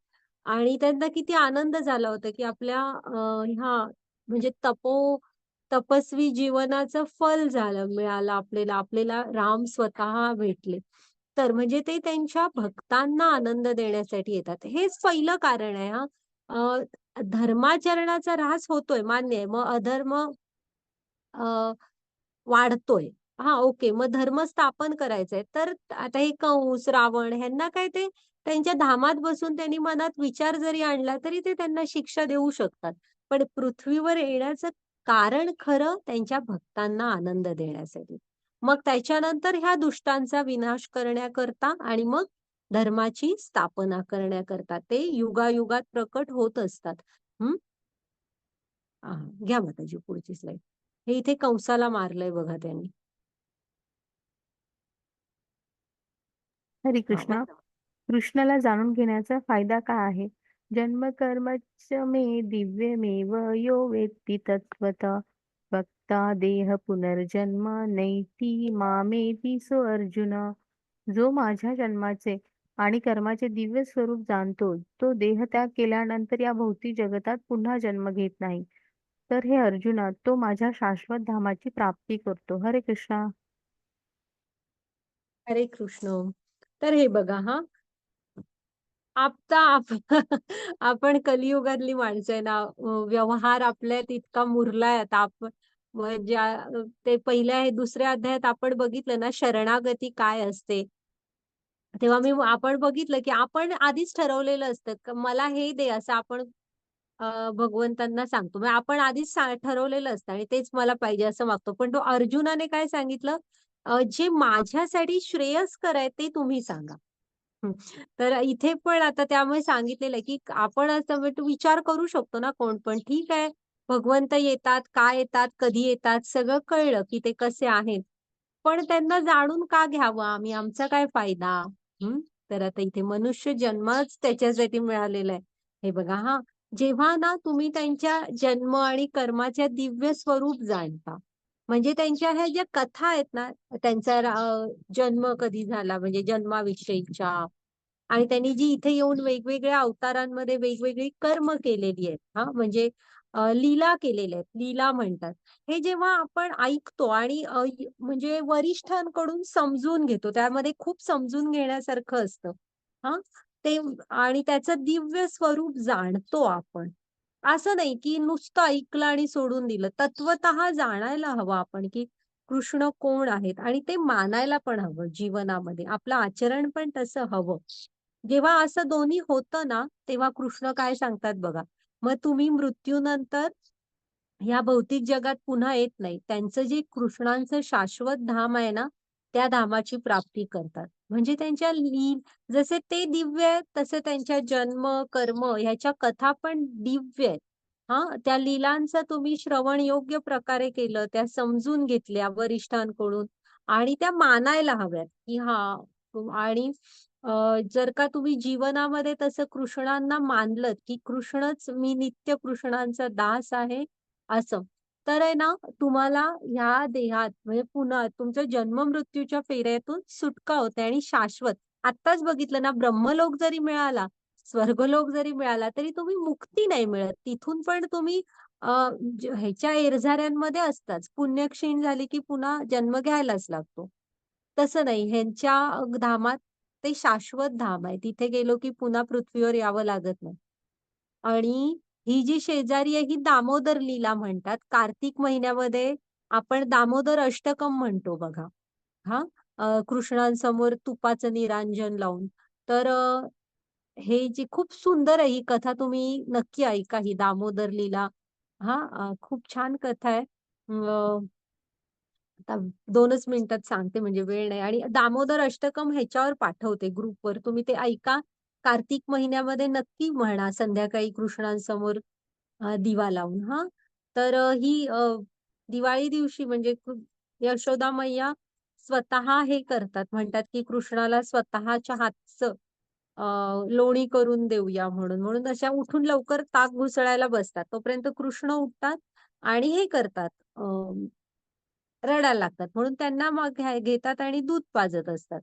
आणि त्यांना किती आनंद झाला होता, की आपल्या ह्या म्हणजे तपस्वी जीवनाचं फल मिळालं आपल्याला. आपल्याला राम स्वतः भेटले. तर म्हणजे ते त्यांच्या भक्तांना आनंद देण्यासाठी येतात. हेच पहिलं कारण आहे हां. धर्माचरणाचा ऱ्हास होतोय मान्य आहे. मग अधर्म अ, वाढतोय. हां, ओके. मग धर्म स्थापन करायचंय. तर आता हे कंस, रावण ह्यांना काय ते त्यांच्या धामात बसून त्यांनी मनात विचार जरी आणला, तरी ते त्यांना शिक्षा देऊ शकतात. पण पृथ्वीवर येण्याचं कारण खरं त्यांच्या भक्तांना आनंद देण्यासाठी. मग त्याच्यानंतर ह्या दुष्टांचा विनाश करण्याकरता आणि मग धर्माची स्थापना करण्याकरता ते युगायुगात प्रकट होत असतात. हं. घ्या माताजी पुढची स्लाईड. हे इथे कंसाला मारलंय बघा त्यांनी. हरे हां, कृष्णा. बघा. कृष्णाला जाणून घेण्याचा फायदा काय आहे? जन्मकर्मच मे दिव्यमेव यो वेत्ति तत्त्वतः भक्ता देह पुनर्जन्म नैति मामेति सो अर्जुन. जो माझ्या जन्माचे आणि कर्माचे दिव्य स्वरूप जाणतो, तो देहत्याग केल्यानंतर या भौतिक जगतात पुन्हा जन्म घेत नाही. तर हे अर्जुना, तो माझ्या शाश्वत धामाची प्राप्ती करतो. हरे कृष्णा. हरे कृष्ण. तर हे बघा हां, आता आपण कलियुगातली माणसं आहे ना, व्यवहार आपल्यात इतका मुरलाय आता आपण ते पहिल्या हे दुसऱ्या अध्यायात आपण बघितलं ना शरणागती काय असते. तेव्हा आपण बघितलं, की आपण आधीच ठरवलेलं असतं, की मला हे दे असं आपण भगवंतांना सांगतो. म्हणजे आपण आधीच ठरवलेलं असतं आणि तेच मला पाहिजे असं मागतो. पण तो अर्जुनाने काय सांगितलं, जे माझ्यासाठी श्रेयस्कर आहे ते तुम्ही सांगा. हं. तर इथे पण आता त्यामुळे सांगितलेलं आहे, की आपण असं म्हणजे विचार करू शकतो ना कोण पण. ठीक आहे, भगवंत येतात, का येतात, कधी येतात सगळं कळलं, की ते कसे आहेत. पण त्यांना जाणून का घ्यावं आम्ही? आमचा काय फायदा? हं. तर आता इथे मनुष्य जन्मच त्याच्यासाठी मिळालेला आहे. हे बघा हां, जेव्हा ना तुम्ही त्यांच्या जन्म आणि कर्माच्या दिव्य स्वरूप जाणता. म्हणजे त्यांच्या ह्या ज्या कथा आहेत ना, त्यांचा जन्म कधी झाला म्हणजे जन्माविषयीच्या, आणि त्यांनी जी इथे येऊन वेगवेगळ्या अवतारांमध्ये वेगवेगळी कर्म केलेली आहेत, हा म्हणजे लीला केलेल्या आहेत, लीला म्हणतात. हे जेव्हा आपण ऐकतो आणि म्हणजे वरिष्ठांकडून समजून घेतो, त्यामध्ये खूप समजून घेण्यासारखं असतं. हा ते, आणि त्याचं दिव्य स्वरूप जाणतो आपण. असं नाही की नुसतं ऐकलं आणि सोडून दिलं. तत्वतः जाणायला हवं आपण, की कृष्ण कोण आहेत, आणि ते मानायला पण हवं जीवनामध्ये. आपलं आचरण पण तसं हवं. जेव्हा असं दोन्ही होतं ना, तेव्हा कृष्ण काय सांगतात बघा. मग तुम्ही मृत्यूनंतर ह्या भौतिक जगात पुन्हा येत नाही. त्यांचं जे कृष्णांचं शाश्वत धाम आहे ना, त्या धामाची प्राप्ती करतात. म्हणजे त्यांच्या जसे ते दिव्य आहेत, तसे त्यांच्या जन्म, कर्म ह्याच्या कथा पण दिव्य आहेत. हां, त्या लीलांचं तुम्ही श्रवण योग्य प्रकारे केलं, त्या समजून घेतल्या वरिष्ठांकडून आणि त्या मानायला हव्यात, की आणि जर का तुम्ही जीवनामध्ये तसं कृष्णांना मानलत, की कृष्णच मी नित्य कृष्णांचा दास आहे, असं. तर आहे ना, तुम्हाला ह्या देहात म्हणजे पुन्हा तुमच्या जन्म-मृत्यूच्या फेऱ्यातून सुटका होते आणि शाश्वत. आत्ताच बघितलं ना, ब्रह्मलोक जरी मिळाला, स्वर्गलोक जरी मिळाला, तरी तुम्ही मुक्ती नाही मिळत. तिथून पण तुम्ही अ, ह्याच्या एरझाऱ्यांमध्ये असताच. पुण्यक्षीण झाली की पुन्हा जन्म घ्यायलाच लागतो. तसं नाही, ह्यांच्या धामात ते शाश्वत धाम आहे. तिथे गेलो की पुन्हा पृथ्वीवर यावं लागत नाही. आणि ही जी शेजारी आहे ही दामोदर लीला म्हणतात. कार्तिक महिन्यामध्ये आपण दामोदर अष्टकम म्हणतो बघा. हां, कृष्णांसमोर तुपाचं निरांजन लावून. तर हे जी खूप सुंदर आहे ही कथा, तुम्ही नक्की ऐका ही दामोदर लीला. हां, खूप छान कथा आहे. आता 2च मिनिटात सांगते म्हणजे वेळ नाही, आणि दामोदर अष्टकम ह्याच्यावर पाठवते ग्रुपवर. तुम्ही ते ऐका. कार्तिक महिन्यामध्ये नक्की म्हणा संध्याकाळी कृष्णांसमोर दिवा लावून हां. तर दिवाळी दिवशी म्हणजे यशोदा मैया स्वतः हे करतात, म्हणतात की कृष्णाला स्वतःच्या हातचं लोणी करून देऊया म्हणून. म्हणून अशा उठून लवकर ताक घुसळायला बसतात. तोपर्यंत कृष्ण उठतात आणि हे करतात, रडायला लागतात. म्हणून त्यांना मग घेतात आणि दूध पाजत असतात.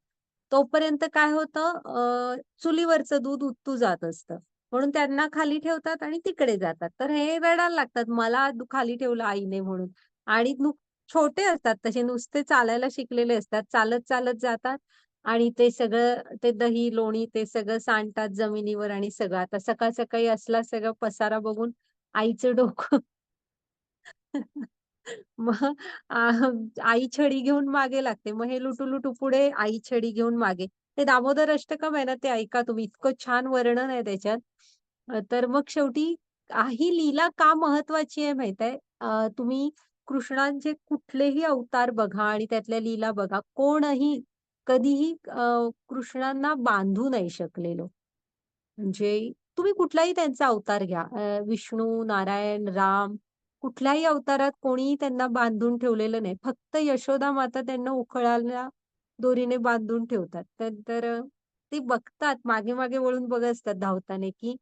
तोपर्यंत काय होतं, चुलीवरचं दूध उतू जात असतं. म्हणून त्यांना खाली ठेवतात आणि तिकडे जातात. तर हे रडायला लागतात, मला खाली ठेवलं आईने म्हणून. आणि छोटे असतात तसे, नुसते चालायला शिकलेले असतात. चालत-चालत जातात आणि ते सगळं ते दही, लोणी ते सगळं सांडतात जमिनीवर आणि सगळं. आता सकाळ-सकाळी असला सगळा पसारा बघून आईचं डोकं मग आई छडी घेऊन मागे लागते. मग हे लुटू-लुटू पुढे, आई छडी घेऊन मागे. ते दामोदर अष्टकम आहे ना, ते ऐका तुम्ही. इतकं छान वर्णन आहे त्याच्यात. तर मग शेवटी ही लीला का महत्वाची आहे माहीत आहे? तुम्ही कृष्णांचे कुठलेही अवतार बघा आणि त्यातल्या लीला बघा. कोणही कधीही कृष्णांना बांधू नाही शकलेलो. म्हणजे तुम्ही कुठलाही त्यांचा अवतार घ्या. विष्णू, नारायण, राम, कुठल्याही अवतारात कोणीही त्यांना बांधून ठेवलेलं नाही. फक्त यशोदा माता त्यांना उखळाला दोरीने बांधून ठेवतात. तर ते बघतात, मागे-मागे वळून बघत असतात धावताना, की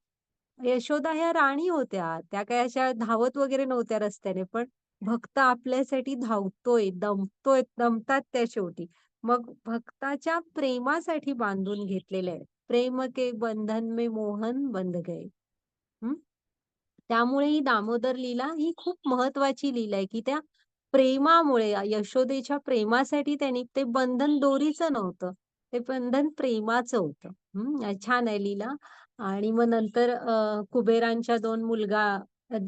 यशोदा ह्या राणी होत्या. त्या काही अशा धावत वगैरे नव्हत्या रस्त्याने. पण भक्त आपल्यासाठी धावतोय, दमतोय, दमतात त्या शेवटी. मग भक्ताच्या प्रेमासाठी बांधून घेतलेलं आहे. प्रेम के बंधन में मोहन बंध गए. हं. त्यामुळे ही दामोदर लीला ही खूप महत्वाची लीला आहे, की त्या प्रेमामुळे यशोदेच्या प्रेमासाठी त्यांनी ते बंधन दोरीचं नव्हतं. ते बंधन प्रेमाचं होतं. छान आहे लीला. आणि मग नंतर कुबेरांच्या 2 मुलगा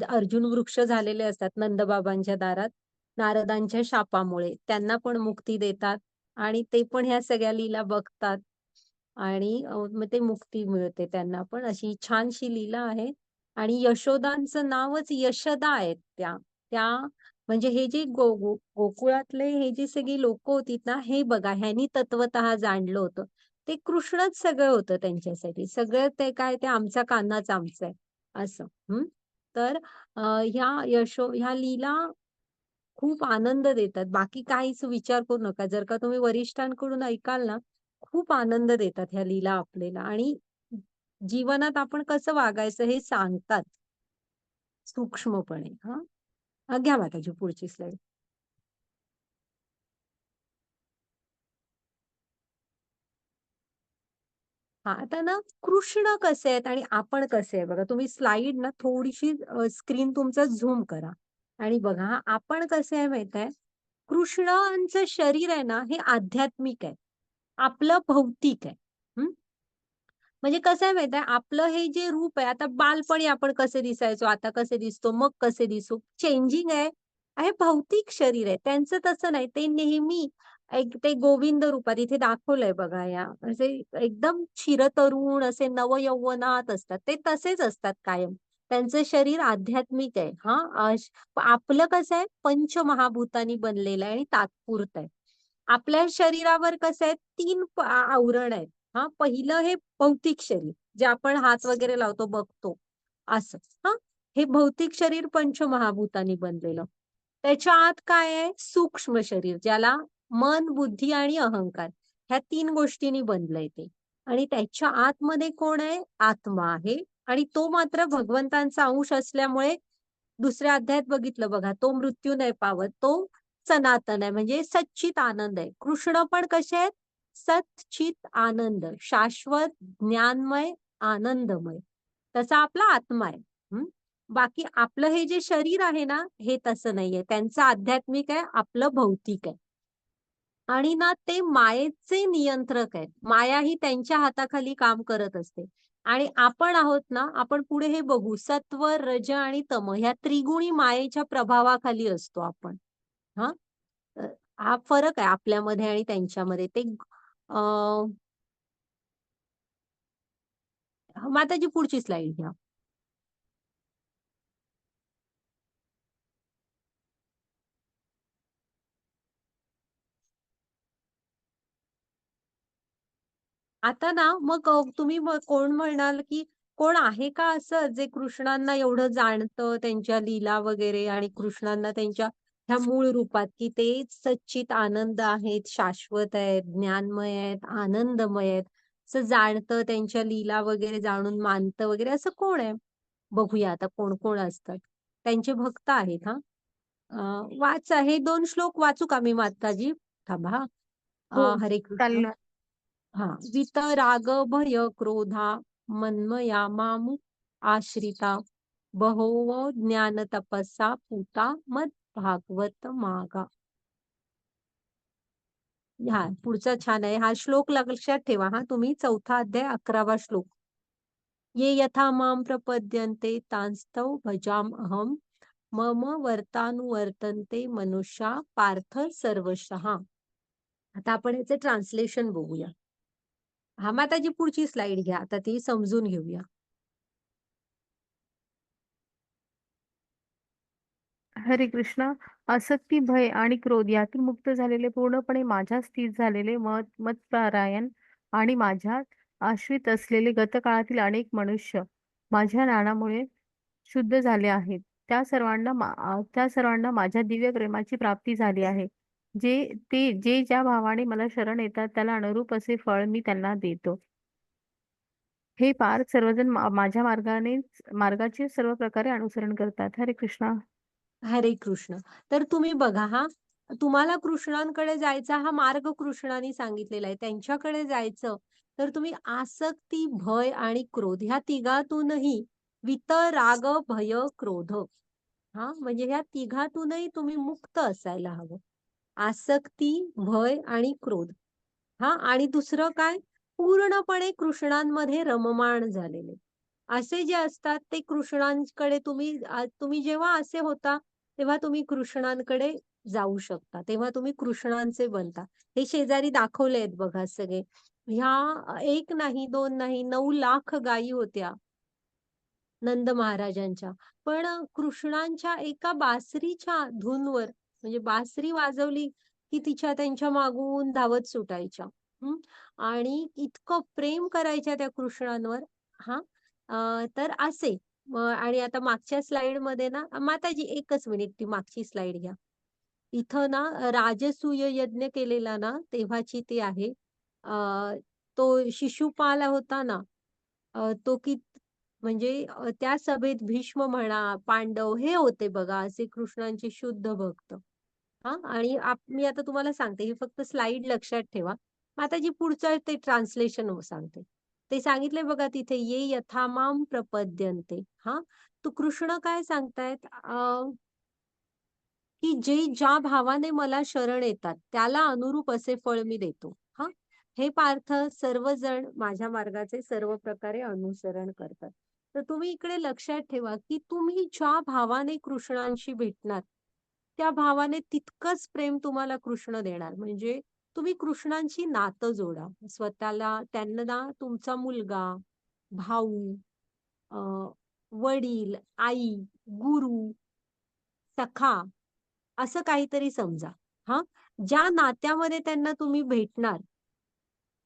अर्जुन वृक्ष झालेले असतात नंदबाबांच्या दारात, नारदांच्या शापामुळे. त्यांना पण मुक्ती देतात आणि ते पण ह्या सगळ्या लीला बघतात आणि मग ते मुक्ती मिळते त्यांना पण. अशी छानशी लीला आहे. आणि यशोदांचं नावच यशदा आहेत त्या. त्या म्हणजे हे जे गोकुळातले हे जी सगळी लोकं होती ना, हे बघा ह्यांनी तत्वतः जाणलं होतं. ते कृष्णच सगळं होतं त्यांच्यासाठी. सगळं ते काय, ते आमचा कान्हाच आमचा आहे, असं. तर ह्या लीला खूप आनंद देतात. बाकी काहीच विचार करू नका. जर का तुम्ही वरिष्ठांकडून ऐकाल ना, खूप आनंद देतात ह्या लीला आपल्याला, आणि जीवनात आपण कसं वागायचं हे सांगतात सूक्ष्मपणे. हां. घ्या माताजी पुढची स्लाईड. हा आता ना कृष्ण कसे आहेत आणि आपण कसे आहे बघा, तुम्ही स्लाइड ना थोडीशी स्क्रीन तुमचं झूम करा आणि बघा हा आपण कसे आहे माहित आहे. कृष्णांचं शरीर आहे ना हे आध्यात्मिक आहे, आपलं भौतिक आहे. म्हणजे कसं आहे माहिती आहे, आपलं हे जे रूप आहे, आता बालपणी आपण कसे दिसायचो, आता कसे दिसतो, मग कसे दिसू, चेंजिंग आहे. हे भौतिक शरीर आहे. त्यांचं तसं नाही. ते नेहमी एक ते गोविंद रूपात इथे दाखवलंय बघा या असे एकदम चिरतरुण असे नवयौवनात असतात. ते तसेच असतात कायम. त्यांचं शरीर आध्यात्मिक आहे. आपलं कसं आहे, पंचमहाभूतांनी बनलेलं आहे आणि तात्पुरतं आहे. आपल्या शरीरावर कसं आहे, 3 आवरण आहेत. पहिलं हे भौतिक शरीर, जे आपण हात वगैरे लावतो बघतो असं. हां, हे भौतिक शरीर पंचमहाभूतांनी बनलेलं. त्याच्या आत काय आहे? सूक्ष्म शरीर, ज्याला मन, बुद्धी आणि अहंकार ह्या 3 गोष्टींनी बनलंय ते. आणि त्याच्या आतमध्ये कोण आहे? आत्मा आहे आणि तो मात्र भगवंतांचा अंश असल्यामुळे दुसऱ्या अध्यायात बघितलं बघा, तो मृत्यू नाही पावत. तो सनातन आहे म्हणजे सच्चित आनंद आहे. कृष्ण पण कसे आहेत? सच्चित आनंद, शाश्वत, ज्ञानमय, आनंदमय. तसा आपला आत्मा आहे. बाकी आपलं हे जे शरीर आहे ना, हे तसं नाहीये. त्यांचं आध्यात्मिक आहे, आपलं भौतिक आहे. आणि ना ते मायेचे नियंत्रक आहेत. माया ही त्यांच्या हाताखाली काम करत असते. आणि आपण आहोत ना, आपण पुढे हे बघू, सत्व, रज आणि तम ह्या त्रिगुणी मायेच्या प्रभावाखाली असतो आपण. हां, हा फरक आहे आपल्यामध्ये आणि त्यांच्यामध्ये. ते माताजी पुढची स्लाईड घ्या. आता ना मग तुम्ही मग कोण म्हणाल, की कोण आहे का असं जे कृष्णांना एवढं जाणतं, त्यांच्या लीला वगैरे आणि कृष्णांना त्यांच्या ह्या मूळ रूपात, की ते सच्चित आनंद आहेत, शाश्वत आहेत, ज्ञानमय आहेत, आनंदमय आहेत, असं जाणतं, त्यांच्या लीला वगैरे जाणून मानतं वगैरे असं कोण आहे? बघूया आता कोण-कोण असतात. त्यांचे भक्त आहेत हां. वाचा हे 2 श्लोक वाचू का मी माताजी? थांबा हां. हो, हरे कृष्ण. चालेल. वितराग भय क्रोधा मन्मया मामु आश्रिता बहवो ज्ञान तपसा पूता मद भागवत मागा. पुढचा छान आहे. हा श्लोक लक्षात ठेवा तुम्ही 4था अध्याय 11वा श्लोक. ये यथा माम प्रपद्यन्ते तांस्तव भजाम अहम मम वर्तानुवर्तन्ते मनुष्या पार्थ सर्वशः. आता आपण याचे ट्रान्सलेशन बघूया. माताजी पुढची स्लाइड घ्या. आता ती समजून घेऊया. हरे कृष्णा. आसक्ती, भय आणि क्रोध यातून मुक्त झालेले, पूर्णपणे माझ्यात स्थित झालेले, मतपरायण आणि माझ्यात आश्रित असलेले गतकाळातील अनेक मनुष्य माझ्या ज्ञानामुळे शुद्ध झाले आहेत. त्या सर्वांना माझ्या दिव्य प्रेमाची प्राप्ती झाली आहे. जे ज्या भावाने मला शरण येतात त्याला अनुरूप असे फळ मी त्यांना देतो. हे पार्थ, सर्वजण माझ्या मार्गाचे सर्व प्रकारे अनुसरण करतात. हरे कृष्णा. हरे कृष्ण. तर तुम्ही बघा तुम्हाला कृष्णांकडे जायचा हा मार्ग कृष्णाने सांगितलेला आहे. त्यांच्याकडे जायचं तर तुम्ही आसक्ती, भय आणि क्रोध ह्या तिघातूनही राग, भय, क्रोध म्हणजे ह्या तिघातूनही तुम्ही मुक्त असायला हवं. आसक्ती, भय आणि क्रोध. आणि दुसरं काय? पूर्णपणे कृष्णांमध्ये रममाण झालेले. असे जे असतात ते कृष्णांकडे तुम्ही जेव्हा असे होता, तेव्हा तुम्ही कृष्णांकडे जाऊ शकता. तेव्हा तुम्ही कृष्णांचे बनता. हे शेजारी दाखवले आहेत बघा सगळे. ह्या 1 नाही, 2 नाही, 9 लाख गायी होत्या नंद महाराजांच्या. पण कृष्णांच्या एका बासरीच्या धूनवर म्हणजे बासरी वाजवली, की त्यांच्या मागून धावत सुटायच्या. आणि इतकं प्रेम करायच्या त्या कृष्णांवर. हां. तर असे आणि आता मागच्या स्लाइडमध्ये ना माताजी एकच मिनिट ती मागची स्लाइड घ्या. इथं ना राजसूय यज्ञ केलेला ना तेव्हाची ती आहे. तो शिशुपाल होता ना, तो की म्हणजे त्या सभेत भीष्म म्हणा, पांडव हे होते बघा असे कृष्णांचे शुद्ध भक्त. आणि मी आता तुम्हाला सांगते, ही फक्त स्लाइड लक्षात ठेवा. माताजी पुढचं ते ट्रान्सलेशन सांगते. ते सांगितले बघा तिथे, ये यथा माम प्रपद्यन्ते. हा, तो कृष्ण काय सांगतायत, की जे ज्या भावाने मला शरण येतात त्याला अनुरूप असे फळ मी देतो. हा, हे पार्थ सर्वजण माझ्या मार्गाचे सर्व प्रकारे अनुसरण करतात. तर तुम्ही इकडे लक्षात ठेवा, की तुम्ही ज्या भावाने कृष्णांशी भेटणार त्या भावाने तितकंच प्रेम तुम्हाला कृष्ण देणार. म्हणजे तुम्ही कृष्णांची नातं जोडा स्वतःला. त्यांना तुमचा मुलगा, भाऊ, अ, वडील, आई, गुरु, सखा असं काहीतरी समजा. हा, ज्या नात्यामध्ये त्यांना तुम्ही भेटणार,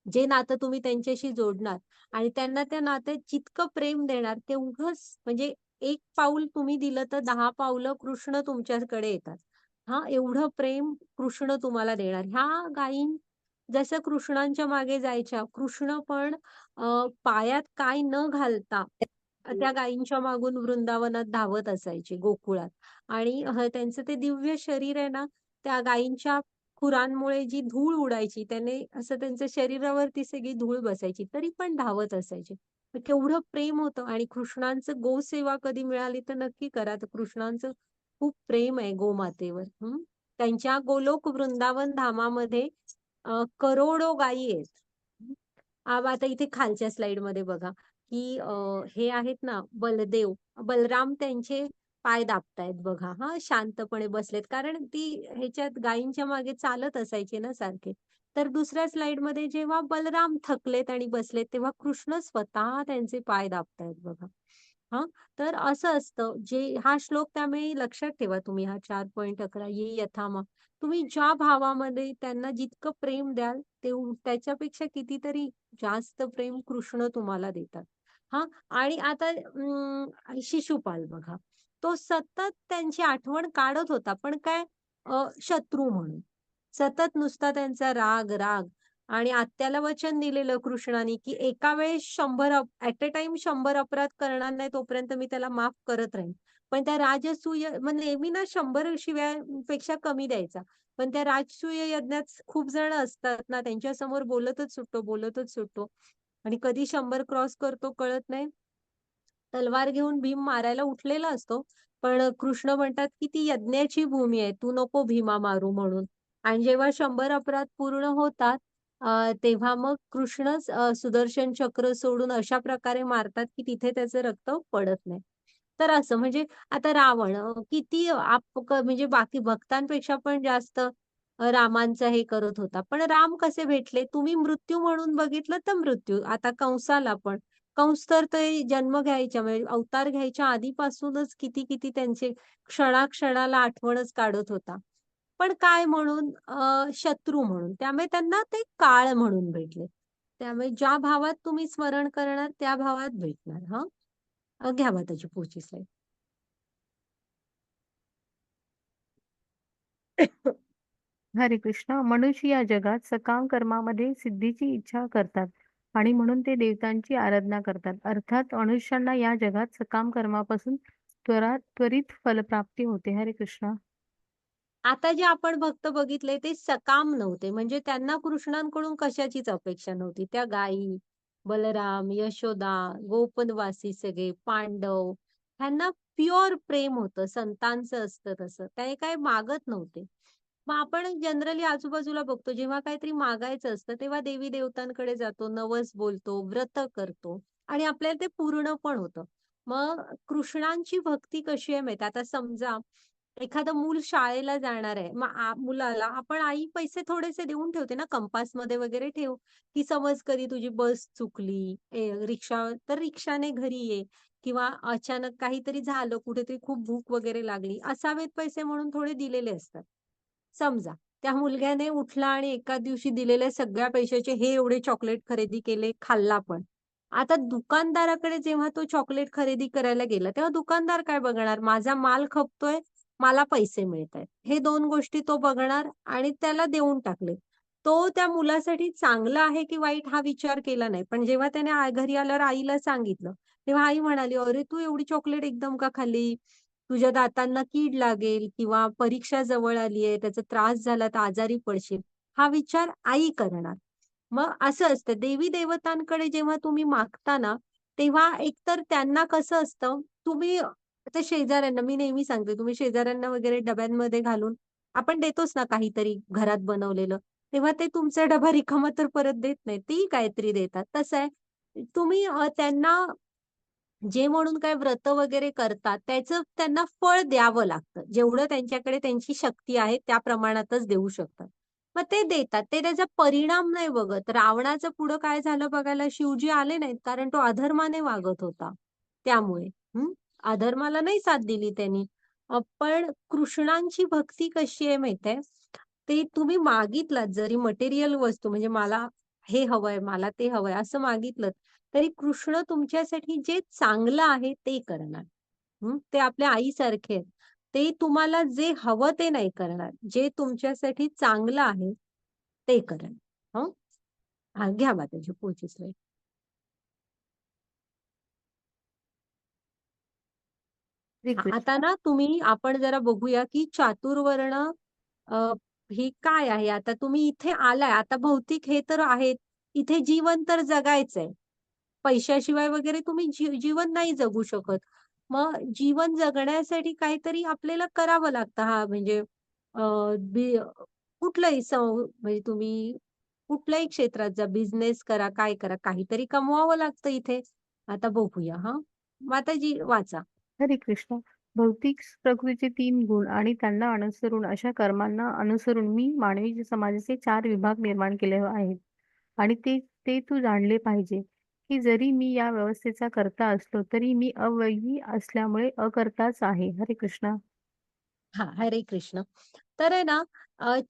जे नातं तुम्ही त्यांच्याशी जोडणार आणि त्यांना त्या नात्यात जितकं प्रेम देणार तेवढंच, म्हणजे एक पाऊल तुम्ही दिलं तर 10 पावलं कृष्ण तुमच्याकडे येतात. हा, एवढं प्रेम कृष्ण तुम्हाला देणार. ह्या गायी जसं कृष्णांच्या मागे जायच्या, कृष्ण पण पायात काय न घालता त्या गायींच्या मागून वृंदावनात धावत असायचे, गोकुळात. आणि त्यांचं ते दिव्य शरीर आहे ना, त्या गायींच्या खुरांमुळे जी धूळ उडायची, त्याने असं त्यांच्या शरीरावरती सगळी धूळ बसायची, तरी पण धावत असायचे. तर केवढं प्रेम होतं. आणि कृष्णांचं गोसेवा कधी मिळाली तर नक्की करा. तर कृष्णांचं खूप प्रेम आहे गोमातेवर. त्यांच्या गोलोक वृंदावन धामामध्ये करोडो गायी आहेत. आता इथे खालच्या स्लाइड मध्ये बघा, की हे आहेत ना बलदेव, बलराम त्यांचे पाय दाबतायत बघा. हा, शांतपणे बसलेत, कारण ती ह्याच्यात गायींच्या मागे चालत असायचे ना सारखे. तर दुसऱ्या स्लाइड मध्ये जेव्हा बलराम थकलेत आणि बसलेत तेव्हा कृष्ण स्वतः त्यांचे पाय दाबतायत बघा. हा, तर असं असतं. जे हा श्लोक त्यामुळे लक्षात ठेवा तुम्ही, हा 4.11 ये यथामा. तुम्ही ज्या भावामध्ये त्यांना जितकं प्रेम द्याल त्याच्यापेक्षा कितीतरी जास्त प्रेम कृष्ण तुम्हाला देतात. हा, आणि आता शिशुपाल बघा, तो सतत त्यांची आठवण काढत होता, पण काय, शत्रू म्हणून. सतत नुसता त्यांचा राग राग. आणि आत्याला वचन दिलेलं कृष्णाने, की एका वेळेस 100 ऍट अ टाइम 100 अपराध करणार नाही तोपर्यंत मी त्याला माफ करत राहीन. पण त्या राजसूय नेहमी ना 100 शिव्यापेक्षा कमी द्यायचा. पण त्या राजसूय यज्ञात खूप जण असतात ना, त्यांच्या समोर बोलतच सुटतो, बोलतच सुटतो. आणि कधी 100 क्रॉस करतो कळत नाही. तलवार घेऊन भीम मारायला उठलेला असतो. पण कृष्ण म्हणतात, की ती यज्ञाची भूमी आहे, तू नको भीमा मारू म्हणून. आणि जेव्हा 100 अपराध पूर्ण होतात, तेव्हा मग कृष्णच सुदर्शन चक्र सोडून अशा प्रकारे मारतात, की तिथे त्याचं रक्त पडत नाही. तर असं म्हणजे आता रावण किती म्हणजे बाकी भक्तांपेक्षा पण जास्त रामांचं हे करत होता. पण राम कसे भेटले? तुम्ही मृत्यू म्हणून बघितलं तर मृत्यू. आता कंसाला पण, कंस तर ते जन्म घ्यायच्या म्हणजे अवतार घ्यायच्या आधीपासूनच किती किती त्यांचे क्षणाक्षणाला आठवणच काढत होता. पण काय म्हणून, शत्रू म्हणून. त्यामुळे त्यांना ते काळ म्हणून भेटले. त्यामुळे ज्या भावात तुम्ही स्मरण करणार त्या भावात भेटणार. हं. घ्यावा त्याची पुढची स्लाईड. हरे कृष्ण. मनुष्य या जगात सकाम कर्मामध्ये सिद्धीची इच्छा करतात आणि म्हणून ते देवतांची आराधना करतात. अर्थात मनुष्यांना या जगात सकाम कर्मापासून त्वरित फलप्राप्ती होते. हरे कृष्ण. आता जे आपण भक्त बघितले ते सकाम नव्हते, म्हणजे त्यांना कृष्णांकडून कशाचीच अपेक्षा नव्हती. त्या गायी, बलराम, यशोदा, गोपनवासी सगळे, पांडव, ह्यांना प्युअर प्रेम होतं, संतांचं असतं तसं. ते काही मागत नव्हते. मग आपण जनरली आजूबाजूला बघतो, जेव्हा काहीतरी मागायचं असतं तेव्हा देवी देवतांकडे जातो, नवस बोलतो, व्रत करतो आणि आपल्याला ते पूर्ण पण होतं. मग कृष्णांची भक्ती कशी आहे माहिती, आता समजा एखादं मूल शाळेला जाणार आहे, मग मुलाला आपण आई पैसे थोडेसे देऊन ठेवते ना, कंपासमध्ये वगैरे ठेव, की समज कधी तुझी बस चुकली, रिक्षा तर रिक्षाने घरी ये, किंवा अचानक काहीतरी झालं, कुठेतरी खूप भूक वगैरे लागली, असावेत पैसे म्हणून थोडे दिलेले असतात. समजा त्या मुलग्याने उठला आणि एका दिवशी दिलेल्या सगळ्या पैशाचे हे एवढे चॉकलेट खरेदी केले, खाल्ला पण. आता दुकानदाराकडे जेव्हा तो चॉकलेट खरेदी करायला गेला, तेव्हा दुकानदार काय बघणार? माझा माल खपतोय, मला पैसे मिळतायत. हे 2 गोष्टी तो बघणार आणि त्याला देऊन टाकले. तो त्या मुलासाठी चांगला आहे की वाईट हा विचार केला नाही. पण जेव्हा त्याने घरी आल्यावर आईला सांगितलं, तेव्हा आई म्हणाली, "अरे, तू एवढी चॉकलेट एकदम का खाल्ली? तुझ्या दातांना कीड लागेल किंवा परीक्षा जवळ आली आहे, त्याचा त्रास झाला तर आजारी पडशील." हा विचार आई करणार. मग असं असतं देवी देवतांकडे जेव्हा तुम्ही मागता ना, तेव्हा एकतर त्यांना कसं असतं, तुम्ही आता शेजाऱ्यांना मी नेहमी सांगते, तुम्ही शेजाऱ्यांना वगैरे डब्यांमध्ये घालून आपण देतोच ना काहीतरी घरात बनवलेलं. तेव्हा ते तुमचा डबा रिकामा तर परत देत नाहीत. तेही काहीतरी देतात. तसं आहे, तुम्ही त्यांना जे म्हणून काय व्रत वगैरे करतात, त्याचं त्यांना फळ द्यावं लागतं. जेवढं त्यांच्याकडे त्यांची शक्ती आहे, त्या प्रमाणातच देऊ शकतात. मग ते देतात. ते त्याचा परिणाम नाही बघत. रावणाचं पुढं काय झालं बघायला शिवजी आले नाहीत, कारण तो अधर्माने वागत होता. त्यामुळे. हं. अधर्माला नाही साथ दिली त्यांनी. पण कृष्णांची भक्ती कशी आहे माहिती ते तुम्ही मागितलात जरी मटेरियल वस्तू म्हणजे मला हे हवंय, मला ते हवंय असं मागितलंत, तरी कृष्ण तुमच्यासाठी जे चांगलं आहे ते करणार. ते आपल्या आईसारखे आहेत. ते तुम्हाला जे हवं ते नाही करणार. जे तुमच्यासाठी चांगलं आहे ते करणार. हं. हां, घ्या माताजी पुढची स्लाईड. हरे आता कृष्ण. ना आपण जरा बघूया की चातुर्वर्ण अ, हे काय आहे? आता तुम्ही इथे आलाय. आता भौतिक हे तर आहेत. इथे जीवन तर जगायचंय. पैशाशिवाय वगैरे तुम्ही जीवन नाही जगू शकत. मग जीवन जगण्यासाठी काहीतरी आपल्याला करावं लागतं. हां, म्हणजे अ, बी कुठलंही म्हणजे तुम्ही कुठल्याही क्षेत्रात जा, बिझनेस करा, काय करा, काहीतरी कमवावं लागतं इथे. आता बघूया हां. माताजी वाचा. हरे कृष्ण. भौतिक प्रकृतीचे 3 गुण आणि त्यांना अनुसरून अशा कर्मांना अनुसरून मी मानवी समाजाचे 4 विभाग निर्माण केले आहेत. आणि ते ते तू जाणले पाहिजे, की जरी मी या व्यवस्थेचा कर्ता असलो, तरी मी अवयवी असल्यामुळे अकर्ताच आहे. हरे कृष्ण. हां, हरे कृष्ण. तर आहे ना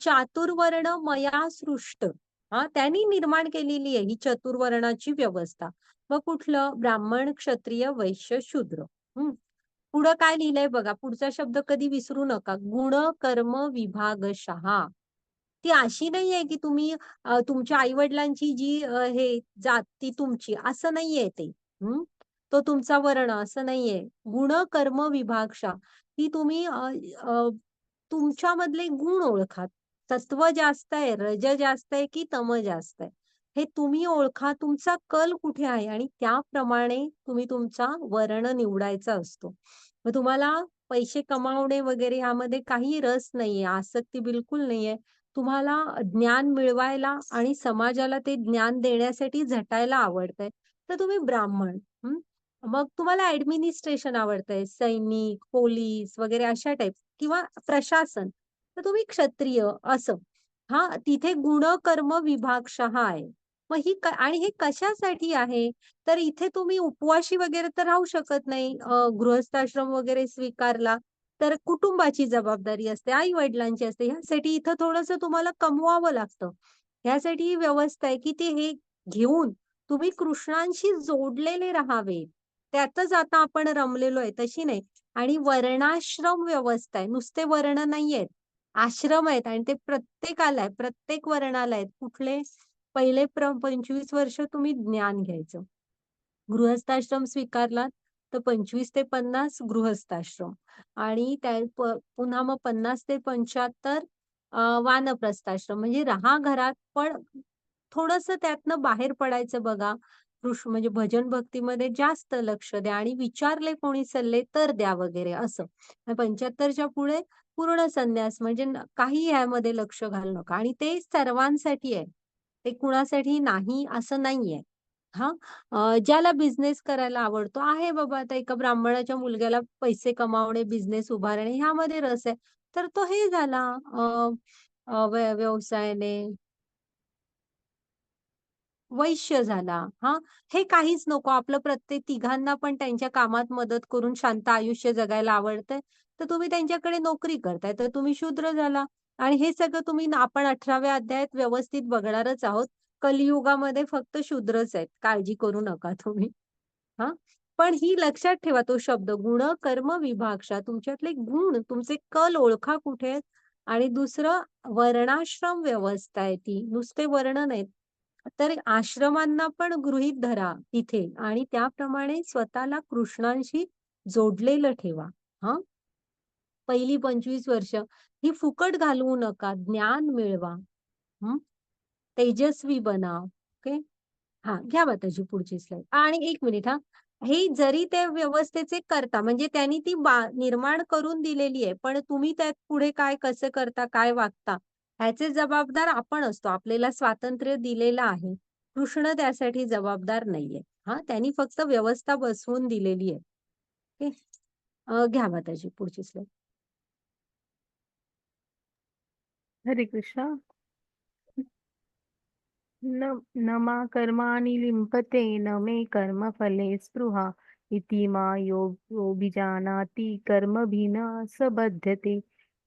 चातुर्वर्ण मया सृष्ट. हां, त्यांनी निर्माण केलेली आहे ही चतुर्वर्णाची व्यवस्था. मग कुठलं? ब्राह्मण, क्षत्रिय, वैश्य, शूद्र. हं. पुढं काय लिहिलंय बघा. पुढचा शब्द कधी विसरू नका. गुण, कर्म, विभागशः. ती अशी नाहीये की तुम्ही तुमच्या आई-वडिलांची जी हे जात ती तुमची असं नाहीये ते. हं. तो तुमचा वर्ण असं नाहीये. गुण, कर्म, विभागशः. ही तुम्ही अ, तुमच्यामधले गुण ओळखा. सत्व जास्त आहे, रज जास्त आहे की तम जास्त आहे. हे तुम्ही ओळखा. तुमचा कल कुठे आहे आणि त्याप्रमाणे तुम्ही तुमचा वर्ण निवडायचा असतो. मग तुम्हाला पैसे कमावणे वगैरे ह्यामध्ये काही रस नाहीये, आसक्ती बिलकुल नाहीये. तुम्हाला ज्ञान मिळवायला आणि समाजाला ते ज्ञान देण्यासाठी झटायला आवडतंय, तर तुम्ही ब्राह्मण. हं. मग तुम्हाला ॲडमिनिस्ट्रेशन आवडतंय, सैनिक, पोलीस वगैरे अशा टाइप किंवा प्रशासन, तर तुम्ही क्षत्रिय असं. हां, तिथे गुण, कर्म, विभागशः आहे. मग आणि हे कशासाठी आहे? तर इथे तुम्ही उपवाशी वगैरे तर राहू शकत नाही. गृहस्थाश्रम वगैरे स्वीकारला, तर कुटुंबाची जबाबदारी असते, आई-वडिलांची असते. ह्यासाठी इथं थोडंसं तुम्हाला कमवावं लागतं. ह्यासाठी ही व्यवस्था आहे, की ते हे घेऊन तुम्ही कृष्णांशी जोडलेले राहावे. त्यातच आता आपण रमलेलो आहे, तशी नाही. आणि वर्णाश्रम व्यवस्था आहे. नुसते वर्ण नाहीयेत. आश्रम आहेत आणि ते प्रत्येकाला आहे. प्रत्येक वर्णाला आहेत. कुठले? पहिले 25 वर्ष तुम्ही ज्ञान घ्यायचं. गृहस्थाश्रम स्वीकारलात, तर 25 ते 50 गृहस्थाश्रम आणि पुन्हा मग 50 ते 75 वानप्रस्थाश्रम. म्हणजे राहा घरात, पण थोडंसं त्यातनं बाहेर पडायचं बघा. म्हणजे भजन भक्तीमध्ये जास्त लक्ष द्या आणि विचारले कोणी सल्ले तर द्या वगैरे असं. 75च्या पुढे पूर्ण संन्यास म्हणजे काही ह्यामध्ये लक्ष घालू नका आणि ते सर्वांसाठी आहे. ते कुणासाठी नाही असं नाहीये. हां. ज्याला बिझनेस करायला आवडतो, आहे बाबा आता एका ब्राह्मणाच्या मुलग्याला पैसे कमावणे, बिझनेस उभारणे ह्यामध्ये रस आहे. तर तो हे झाला अ, अ, व्यवसायाने वैश्य झाला. हां, हे काहीच नको. आपलं प्रत्येक तिघांना पण त्यांच्या कामात मदत करून शांत आयुष्य जगायला आवडतंय, तर तुम्ही त्यांच्याकडे नोकरी करताय, तर तुम्ही शूद्र झाला. आणि हे सगळं आपण 18व्या अध्यायात व्यवस्थित बघणारच आहोत. कलियुगामध्ये फक्त शूद्रच आहेत. काळजी करू नका तुम्ही. हां. पण ही लक्षात ठेवा तो शब्द गुण, कर्म, विभागशः. तुमच्यातले गुण, तुमचे कल ओळखा कुठे आहेत आणि दुसरं वर्णाश्रम व्यवस्था आहे ती. नुसते वर्ण नाहीत. तर आश्रमांना पण गृहीत धरा तिथे आणि त्याप्रमाणे स्वतःला कृष्णांशी जोडलेलं ठेवा. हां. पहिली 25 वर्ष ही फुकट घालवू नका. ज्ञान मिळवा. हं. तेजस्वी बना. ओके. हा, घ्या माताजी पुढची स्लाइड. आणि एक मिनिट हा, हे जरी ते व्यवस्थेचे करता म्हणजे त्यांनी ती निर्माण करून दिलेली आहे, पण तुम्ही त्यात पुढे काय कसं करता, काय वागता, ह्याचे जबाबदार आपण असतो. आपल्याला स्वातंत्र्य दिलेलं आहे. कृष्ण त्यासाठी जबाबदार नाहीये. हा, त्यांनी फक्त व्यवस्था बसवून दिलेली आहे. ओके. घ्या माताजी पुढची स्लाइड. हरे कृष्णा. न मा कर्माणि लिम्पते न मे कर्मफले स्पृहा इति मा योऽभिजानाति कर्मभिः स बध्यते.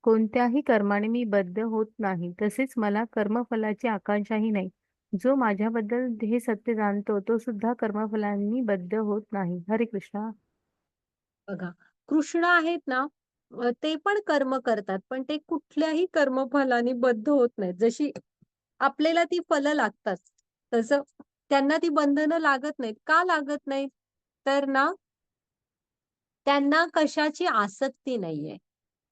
कोणत्याही कर्माने मी बद्ध होत नाही, तसेच मला कर्मफलाची आकांक्षाही नाही. जो माझ्याबद्दल हे सत्य जाणतो तो सुद्धा कर्मफलांनी बद्ध होत नाही. हरे कृष्णा. बघा, कृष्ण आहेत ना, ते पण कर्म करतात, पण ते कुठल्याही कर्मफलाने बद्ध होत नाहीत. जशी आपल्याला ती फलं लागतात, तसं त्यांना ती बंधनं लागत नाहीत. का लागत नाहीत? तर ना, त्यांना कशाची आसक्ती नाहीये.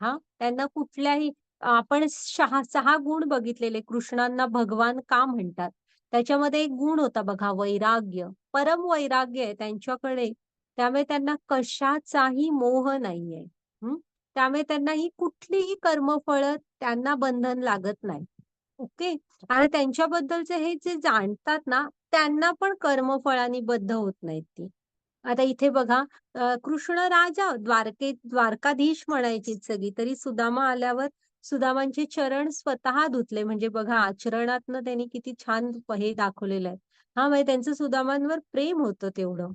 हा, त्यांना कुठल्याही आपण 6 गुण बघितलेले, कृष्णांना भगवान का म्हणतात. त्याच्यामध्ये एक गुण होता बघा, वैराग्य. परम वैराग्य आहे त्यांच्याकडे. त्यामुळे त्यांना कशाचाही मोह नाहीये. हं? त्यामुळे त्यांना ही कुठलीही कर्मफळ त्यांना बंधन लागत नाही. ओके. आणि त्यांच्याबद्दलचे हे जे जाणतात ना, त्यांना पण कर्मफळांनी बद्ध होत नाहीत ती. आता इथे बघा, कृष्ण राजा द्वारकाधीश म्हणायची सगळी, तरी सुदामा आल्यावर सुदामांचे चरण स्वतः धुतले. म्हणजे बघा, आचरणातनं त्यांनी किती छान हे दाखवलेलं आहे. हा, म्हणजे त्यांचं सुदामांवर प्रेम होतं तेवढं.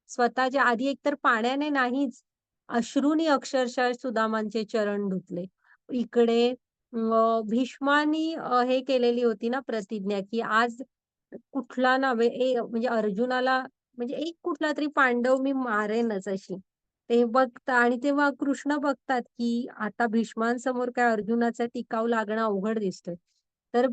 स्वतःच्या आधी एकतर पाण्याने नाहीच, अश्रूनी अक्षरशः सुदामांचे चरण धुतले. इकडे भीष्मानी हे केलेली होती ना प्रतिज्ञा, की आज कुठला नव्हे म्हणजे अर्जुनाला, म्हणजे एक कुठला तरी पांडव मी मारेनच अशी. ते बघता आणि तेव्हा कृष्ण बघतात, की आता भीष्मांसमोर काय अर्जुनाचा टिकाव लागणं अवघड दिसतोय. तर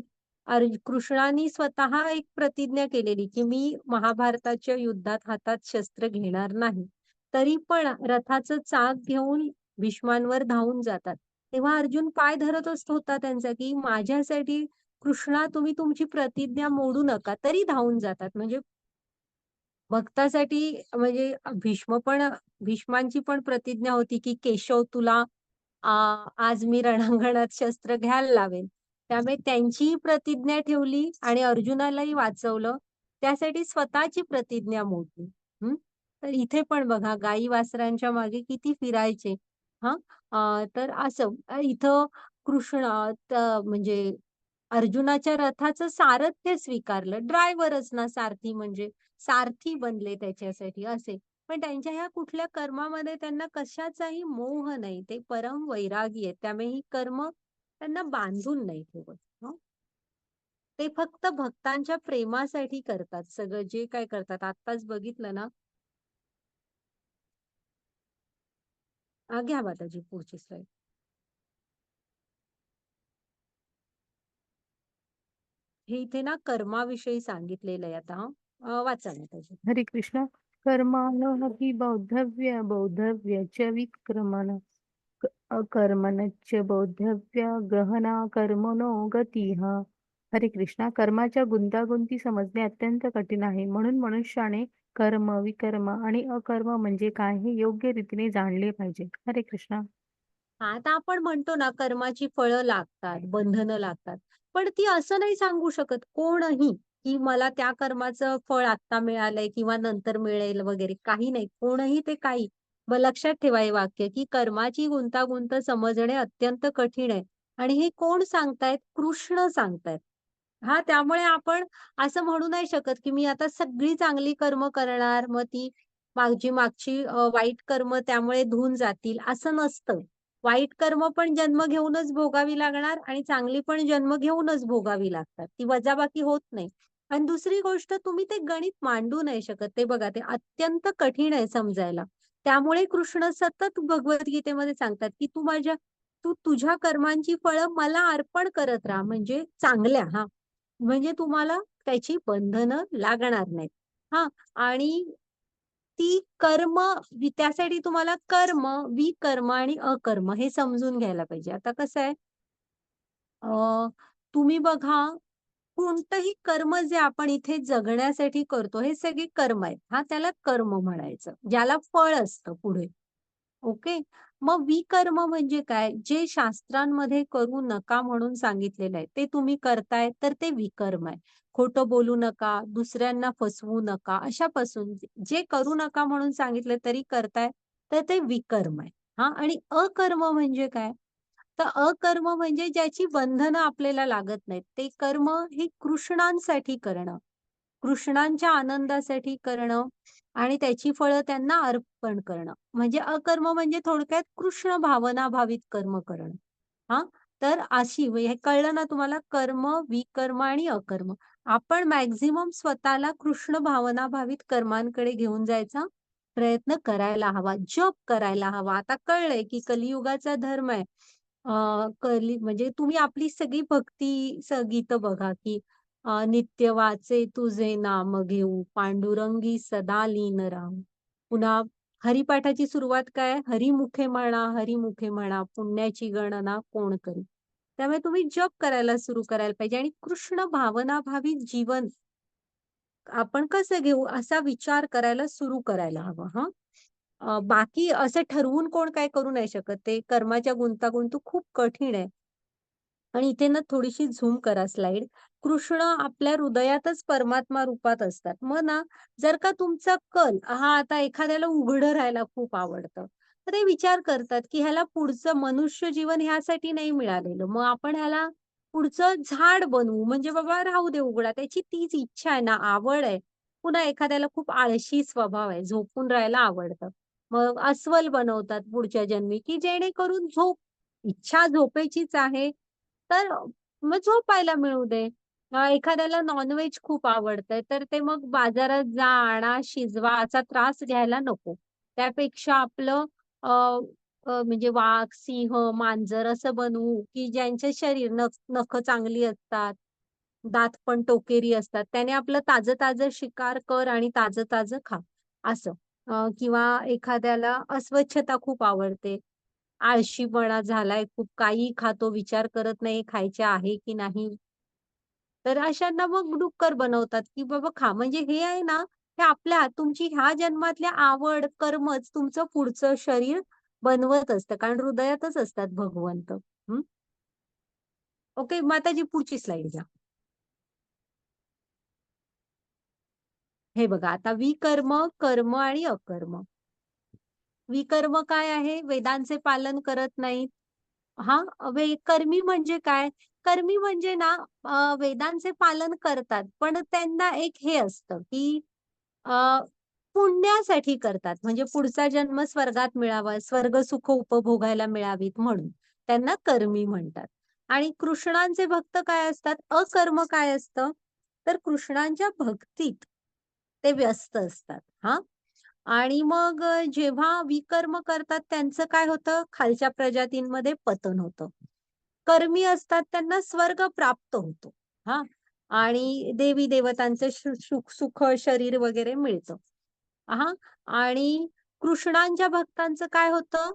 कृष्णानी स्वतः एक प्रतिज्ञा केलेली, की मी महाभारताच्या युद्धात हातात शस्त्र घेणार नाही. तरी पण रथाचं चाक घेऊन भीष्मांवर धावून जातात. तेव्हा अर्जुन पाय धरतच होता त्यांचा, की माझ्यासाठी कृष्णा तुम्ही तुमची प्रतिज्ञा मोडू नका. तरी धावून जातात. म्हणजे भक्तासाठी म्हणजे भीष्मांची पण प्रतिज्ञा होती, की केशव तुला आ, आज मी रणांगणात शस्त्र घ्यायला लावेन. त्यामुळे त्यांचीही प्रतिज्ञा ठेवली आणि अर्जुनालाही वाचवलं. त्यासाठी स्वतःची प्रतिज्ञा मोडली. हं. तर इथे पण बघा, गाई वासरांच्या मागे किती फिरायचे. हां. तर असं इथं कृष्ण म्हणजे अर्जुनाच्या रथाचं सारथ्य स्वीकारलं. ड्रायव्हरच ना, सारथी म्हणजे सारथी बनले त्याच्यासाठी असे. पण त्यांच्या ह्या कुठल्या कर्मामध्ये त्यांना कशाचाही मोह नाही. ते परम वैरागी आहेत. त्यामुळे ही कर्म त्यांना बांधून नाही ठेवत. हं. ते फक्त भक्तांच्या प्रेमासाठी करतात. सगळं जे काय करतात. आत्ताच बघितलं ना. घ्या माताजी पुढची स्लाइड. हे इथे ना कर्माविषयी सांगितलेलं आहे आता. वाचा माताजी. हरे कृष्णा. कर्माणो हि बौद्धव्य च विक्रमण अकर्मणश्च बौद्धव्य गहना कर्मणो गतिः. हरे कृष्णा. कर्माच्या गुंतागुंती समजणे अत्यंत कठीण आहे. म्हणून मनुष्याने कर्म, विकर्म आणि अकर्म म्हणजे काय हे योग्य रीतीने जाणले पाहिजे. हरे कृष्णा. आता आपण म्हणतो ना, कर्माची फळं लागतात, बंधनं लागतात. पण ती असं नाही सांगू शकत कोणही, की मला त्या कर्माचं फळ आत्ता मिळालंय किंवा नंतर मिळेल वगैरे. काही नाही. कोणही ते काही. मग लक्षात ठेवा हे वाक्य, की कर्माची गुंतागुंत समजणे अत्यंत कठीण आहे. आणि हे कोण सांगतायत? कृष्ण सांगतायत. हां, त्यामुळे आपण असं म्हणू नाही शकत, की मी आता सगळी चांगली कर्म करणार, मग ती मागची वाईट कर्म त्यामुळे धुवून जातील, असं नसतं. वाईट कर्म पण जन्म घेऊनच भोगावी लागणार आणि चांगली पण जन्म घेऊनच भोगावी लागतात. ती वजाबाकी होत नाही. आणि दुसरी गोष्ट, तुम्ही ते गणित मांडू नाही शकत. ते बघा, ते अत्यंत कठीण आहे समजायला. त्यामुळे कृष्ण सतत भगवद्गीतेमध्ये सांगतात, की तू तुझ्या कर्मांची फळं मला अर्पण करत राहा, म्हणजे चांगल्या हां. म्हणजे तुम्हाला त्याची बंधनं लागणार नाहीत. हां. आणि ती त्यासाठी तुम्हाला कर्म, विकर्म आणि अकर्म हे समजून घ्यायला पाहिजे. आता कसं आहे, अ, तुम्ही बघा, कोणतंही कर्म जे आपण इथे जगण्यासाठी करतो, हे सगळे कर्म आहेत. त्याला कर्म म्हणायचं, ज्याला फळ असतं पुढे. ओके. मग विकर्म म्हणजे काय? जे शास्त्रांमध्ये करू नका म्हणून सांगितलेलं आहे, ते तुम्ही करताय तर ते विकर्म आहे. खोटं बोलू नका, दुसऱ्यांना फसवू नका, अशापासून जे करू नका म्हणून सांगितलं तरी करताय, तर ते विकर्म आहे. आणि अकर्म म्हणजे काय? तर अकर्म म्हणजे ज्याची बंधनं आपल्याला लागत नाहीत. ते कर्म हे कृष्णांसाठी करणं, कृष्णांच्या आनंदासाठी करणं आणि त्याची फळं त्यांना अर्पण करणं. म्हणजे अकर्म म्हणजे थोडक्यात कृष्ण भावना भावित कर्म करणं. हां, तर अशी हे कळलं ना तुम्हाला कर्म, विकर्म आणि अकर्म. आपण मॅक्सिमम स्वतःला कृष्ण भावना भावित कर्मांकडे घेऊन जायचा प्रयत्न करायला हवा, जप करायला हवा. आता कळलंय की कलियुगाचा धर्म आहे. म्हणजे तुम्ही आपली सगळी भक्ती गीतं बघा की नित्य वाचे तुझे नाम घेऊ, पांडुरंगी सदा लीन राहू. पुन्हा हरिपाठाची सुरुवात काय? हरिमुखे म्हणा, पुण्याची गणना कोण करी. त्यामुळे तुम्ही जप करायला सुरू करायला पाहिजे आणि कृष्ण भावनाभावित जीवन आपण कसं घेऊ असा विचार करायला सुरू करायला हवं हं. बाकी असं ठरवून कोण काय करू नाही शकत. ते कर्माच्या गुंतागुंत खूप कठीण आहे. आणि इथे ना थोडीशी झूम करा स्लाइड. कृष्ण आपल्या हृदयातच परमात्मा रूपात असतात. मग ना जर का तुमचा कल आता एखाद्याला उघडं राहायला खूप आवडतं. तर ते विचार करतात, की ह्याला पुढचं मनुष्य जीवन ह्यासाठी नाही मिळालेलं. मग आपण ह्याला पुढचं झाड बनवू म्हणजे बाबा राहू दे उघडा. त्याची तीच इच्छा आहे ना, आवड आहे. पुन्हा एखाद्याला खूप आळशी स्वभाव आहे, झोपून राहायला आवडतं. मग अस्वल बनवतात पुढच्या जन्मी, की जेणेकरून इच्छा झोपेचीच आहे, तर मग झोपायला मिळू दे. एखाद्याला नॉन-व्हेज खूप आवडतंय, तर ते मग बाजारात जा, आणा, शिजवा असा त्रास घ्यायला नको. त्यापेक्षा आपलं अ, म्हणजे वाघ, सिंह, मांजर असं बनवू, की ज्यांचे शरीर नखं चांगली असतात, दात पण टोकेरी असतात. त्याने आपलं ताजं-ताजं शिकार कर आणि ताजं-ताजं खा, असं. किंवा एखाद्याला अस्वच्छता खूप आवडते. आळशीपणा झालाय खूप, काहीही खातो, विचार करत नाही खायचे आहे की नाही. तर अशांना मग डुक्कर बनवतात, की बाबा खा. म्हणजे हे आहे ना, हे तुमची ह्या जन्मातल्या आवड, कर्मच तुमचं पुढचं शरीर बनवत असतं. कारण हृदयातच असतात भगवंत. हं. ओके, माताजी पुढची स्लाईड घ्या. हे बघा आता विकर्म, कर्म आणि अकर्म. विकर्म काय आहे? वेदांचे पालन करत नाहीत. कर्मी म्हणजे काय? कर्मी म्हणजे ना वेदांचे पालन करतात, पण त्यांना एक हे असतं, की अ, पुण्यासाठी करतात. म्हणजे पुढचा जन्म स्वर्गात मिळावा, स्वर्ग सुख उपभोगायला मिळावीत म्हणून. त्यांना कर्मी म्हणतात. आणि कृष्णांचे भक्त काय असतात? अकर्म काय असतं? तर कृष्णांच्या भक्तीत ते व्यस्त असतात. आणि मग जेव्हा विकर्म करतात त्यांचं काय होतं? खालच्या प्रजातींमध्ये पतन होतं. कर्मी असतात त्यांना स्वर्ग प्राप्त होतो. हां. आणि देवी-देवतांचं सुख शरीर वगैरे मिळतं. हां. आणि कृष्णांच्या भक्तांचं काय होतं?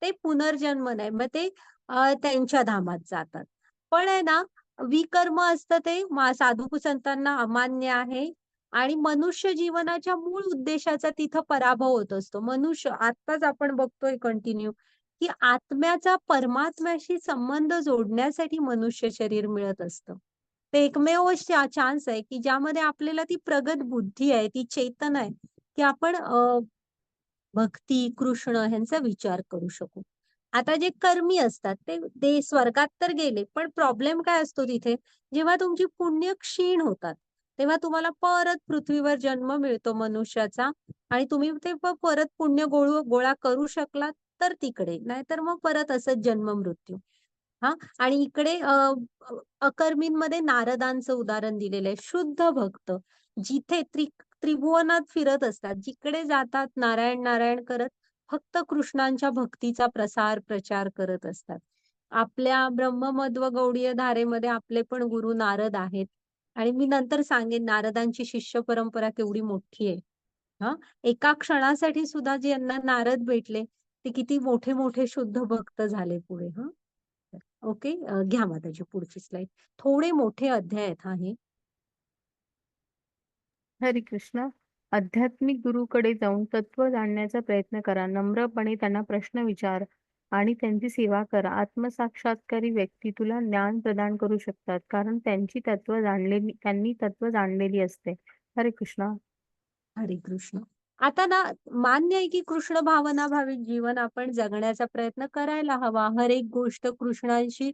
ते पुनर्जन्म नाही. मग ते त्यांच्या धामात जातात. पण आहे ना, विकर्म असतं ते साधू संतांना अमान्य आहे आणि मनुष्य जीवनाच्या मूळ उद्देशाचा तिथं पराभव होत असतो. आत्ताच आपण बघतोय कंटिन्यू, की आत्म्याचा परमात्म्याशी संबंध जोडण्यासाठी मनुष्य शरीर मिळत असतं. ते एकमेव चान्स आहे, की ज्यामध्ये आपल्याला ती प्रगत बुद्धी आहे, ती चेतना आहे, की आपण भक्ती, कृष्ण ह्यांचा विचार करू शकू. आता जे कर्मी असतात ते ते स्वर्गात तर गेले, पण प्रॉब्लेम काय असतो तिथे, जेव्हा तुमची पुण्य क्षीण होतात, तेव्हा तुम्हाला परत पृथ्वीवर जन्म मिळतो मनुष्याचा आणि तुम्ही ते परत पुण्य गोळा करू शकलात तर तिकडे, नाहीतर मग परत असंच जन्म मृत्यू. आणि इकडे अकर्मींमध्ये नारदांचं उदाहरण दिलेलं आहे. शुद्ध भक्त जिथे त्रिभुवनात फिरत असतात. जिकडे जातात नारायण, नारायण करत फक्त कृष्णांच्या भक्तीचा प्रचार करत असतात. आपल्या ब्रह्ममध्व गौडीय धारेमध्ये आपले पण गुरु नारद आहेत. आणि मी नंतर सांगेन नारदांची शिष्य परंपरा केवढी मोठी आहे. एका क्षणासाठी सुद्धा जे यांना नारद भेटले, ते किती मोठे-मोठे शुद्ध भक्त झाले पुढे. ओके. घ्या माताजी पुढची स्लाईड. थोडे मोठे अध्याय आहेत हे. हरे कृष्ण. आध्यात्मिक गुरुकडे जाऊन तत्व जाणण्याचा प्रयत्न करा. नम्रपणे त्यांना प्रश्न विचार आणि त्यांची सेवा करा. आत्मसाक्षात्कारी व्यक्ती तुला ज्ञान प्रदान करू शकतात, कारण त्यांनी तत्व जाणलेली असते. हरे कृष्ण. हरे कृष्ण. आता ना मान्य आहे की कृष्ण भावना भावित जीवन आपण जगण्याचा प्रयत्न करायला हवा. हर एक गोष्ट कृष्णाशी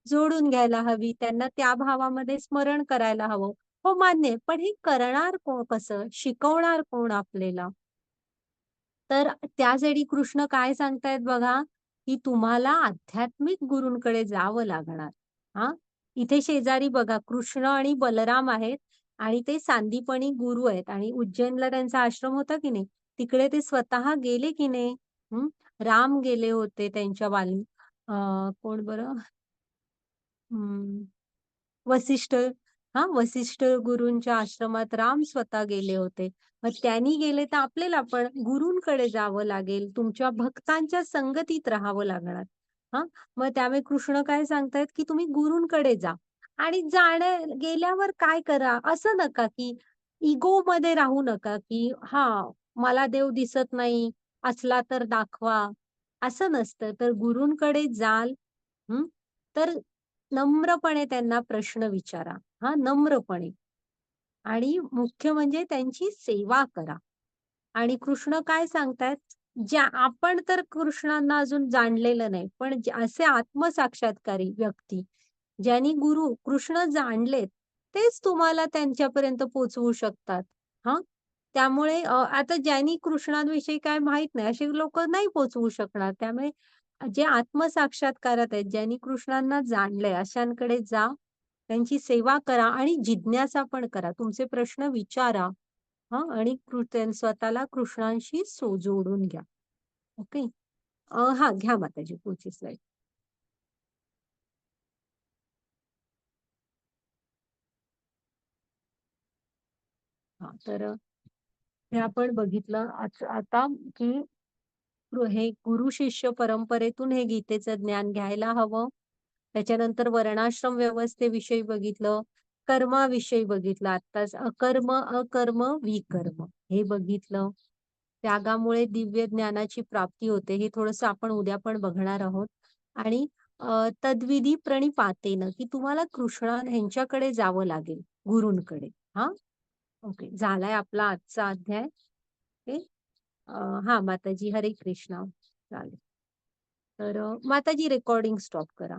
जोडून घ्यायला हवी. त्यांना त्या भावामध्ये स्मरण करायला हवं. हो मान्य आहे. पण हे करणार कोण कसं? शिकवणार कोण आपल्याला? तर त्यासाठी कृष्ण काय सांगतायत बघा, की तुम्हाला आध्यात्मिक गुरूंकडे जावं लागणार. हां. इथे शेजारी बघा कृष्ण आणि बलराम आहेत आणि ते सांदीपनी गुरु आहेत आणि उज्जैनला त्यांचा आश्रम होता की नाही, तिकडे ते स्वतः गेले की नाही? हं. राम गेले होते त्यांच्या कोण बरं? हं. वसिष्ठ वसिष्ठ गुरूंच्या आश्रमात राम स्वतः गेले होते. मग त्यांनी गेले तर आपल्याला पण गुरूंकडे जावं लागेल. तुमच्या भक्तांच्या संगतीत राहावं लागणार. हां, मग त्यामुळे कृष्ण काय सांगतायत, की तुम्ही गुरूंकडे जा आणि गेल्यावर काय करा, असं नका, की इगोमध्ये राहू नका, की मला देव दिसत नाही, असला तर दाखवा. असं नसतं. तर गुरूंकडे जाल हं, तर नम्रपणे त्यांना प्रश्न विचारा. नम्रपणे. आणि मुख्य म्हणजे त्यांची सेवा करा. आणि कृष्ण काय सांगतायत, आपण तर कृष्णांना अजून जाणलेलं नाही, पण असे आत्मसाक्षात्कारी व्यक्ती, ज्यांनी गुरु कृष्ण जाणलेत, तेच तुम्हाला त्यांच्यापर्यंत पोहोचवू शकतात. हां. त्यामुळे आता ज्यांनी कृष्णांविषयी काय माहीत नाही, अशी लोकं नाही पोहोचवू शकणार. त्यामुळे जे आत्मसाक्षात्कारात आहेत, ज्यांनी कृष्णांना जाणलंय, अशांकडे जा, त्यांची सेवा करा आणि जिज्ञासा पण करा. तुमचे प्रश्न विचारा. आणि स्वतःला कृष्णांशी जोडून घ्या. ओके. घ्या माताजी पुढची स्लाईड. तर हे आपण बघितलं आता की हे गुरु शिष्य परंपरेतून हे गीतेचं ज्ञान घ्यायला हवं. त्याच्यानंतर वर्णाश्रम व्यवस्थेविषयी बघितलं, कर्माविषयी बघितलं आत्ताच. अकर्म, अकर्म, विकर्म हे बघितलं. त्यागामुळे दिव्य ज्ञानाची प्राप्ती होते. हे थोडंसं आपण उद्या पण बघणार आहोत. आणि तद्विधी प्रणिपातेन की तुम्हाला कृष्ण ह्यांच्याकडे जावं लागेल, गुरूंकडे. हां. ओके. झालाय आपला आजचा अध्याय. ओके. माताजी हरे कृष्ण. चालेल. तर माताजी रेकॉर्डिंग स्टॉप करा.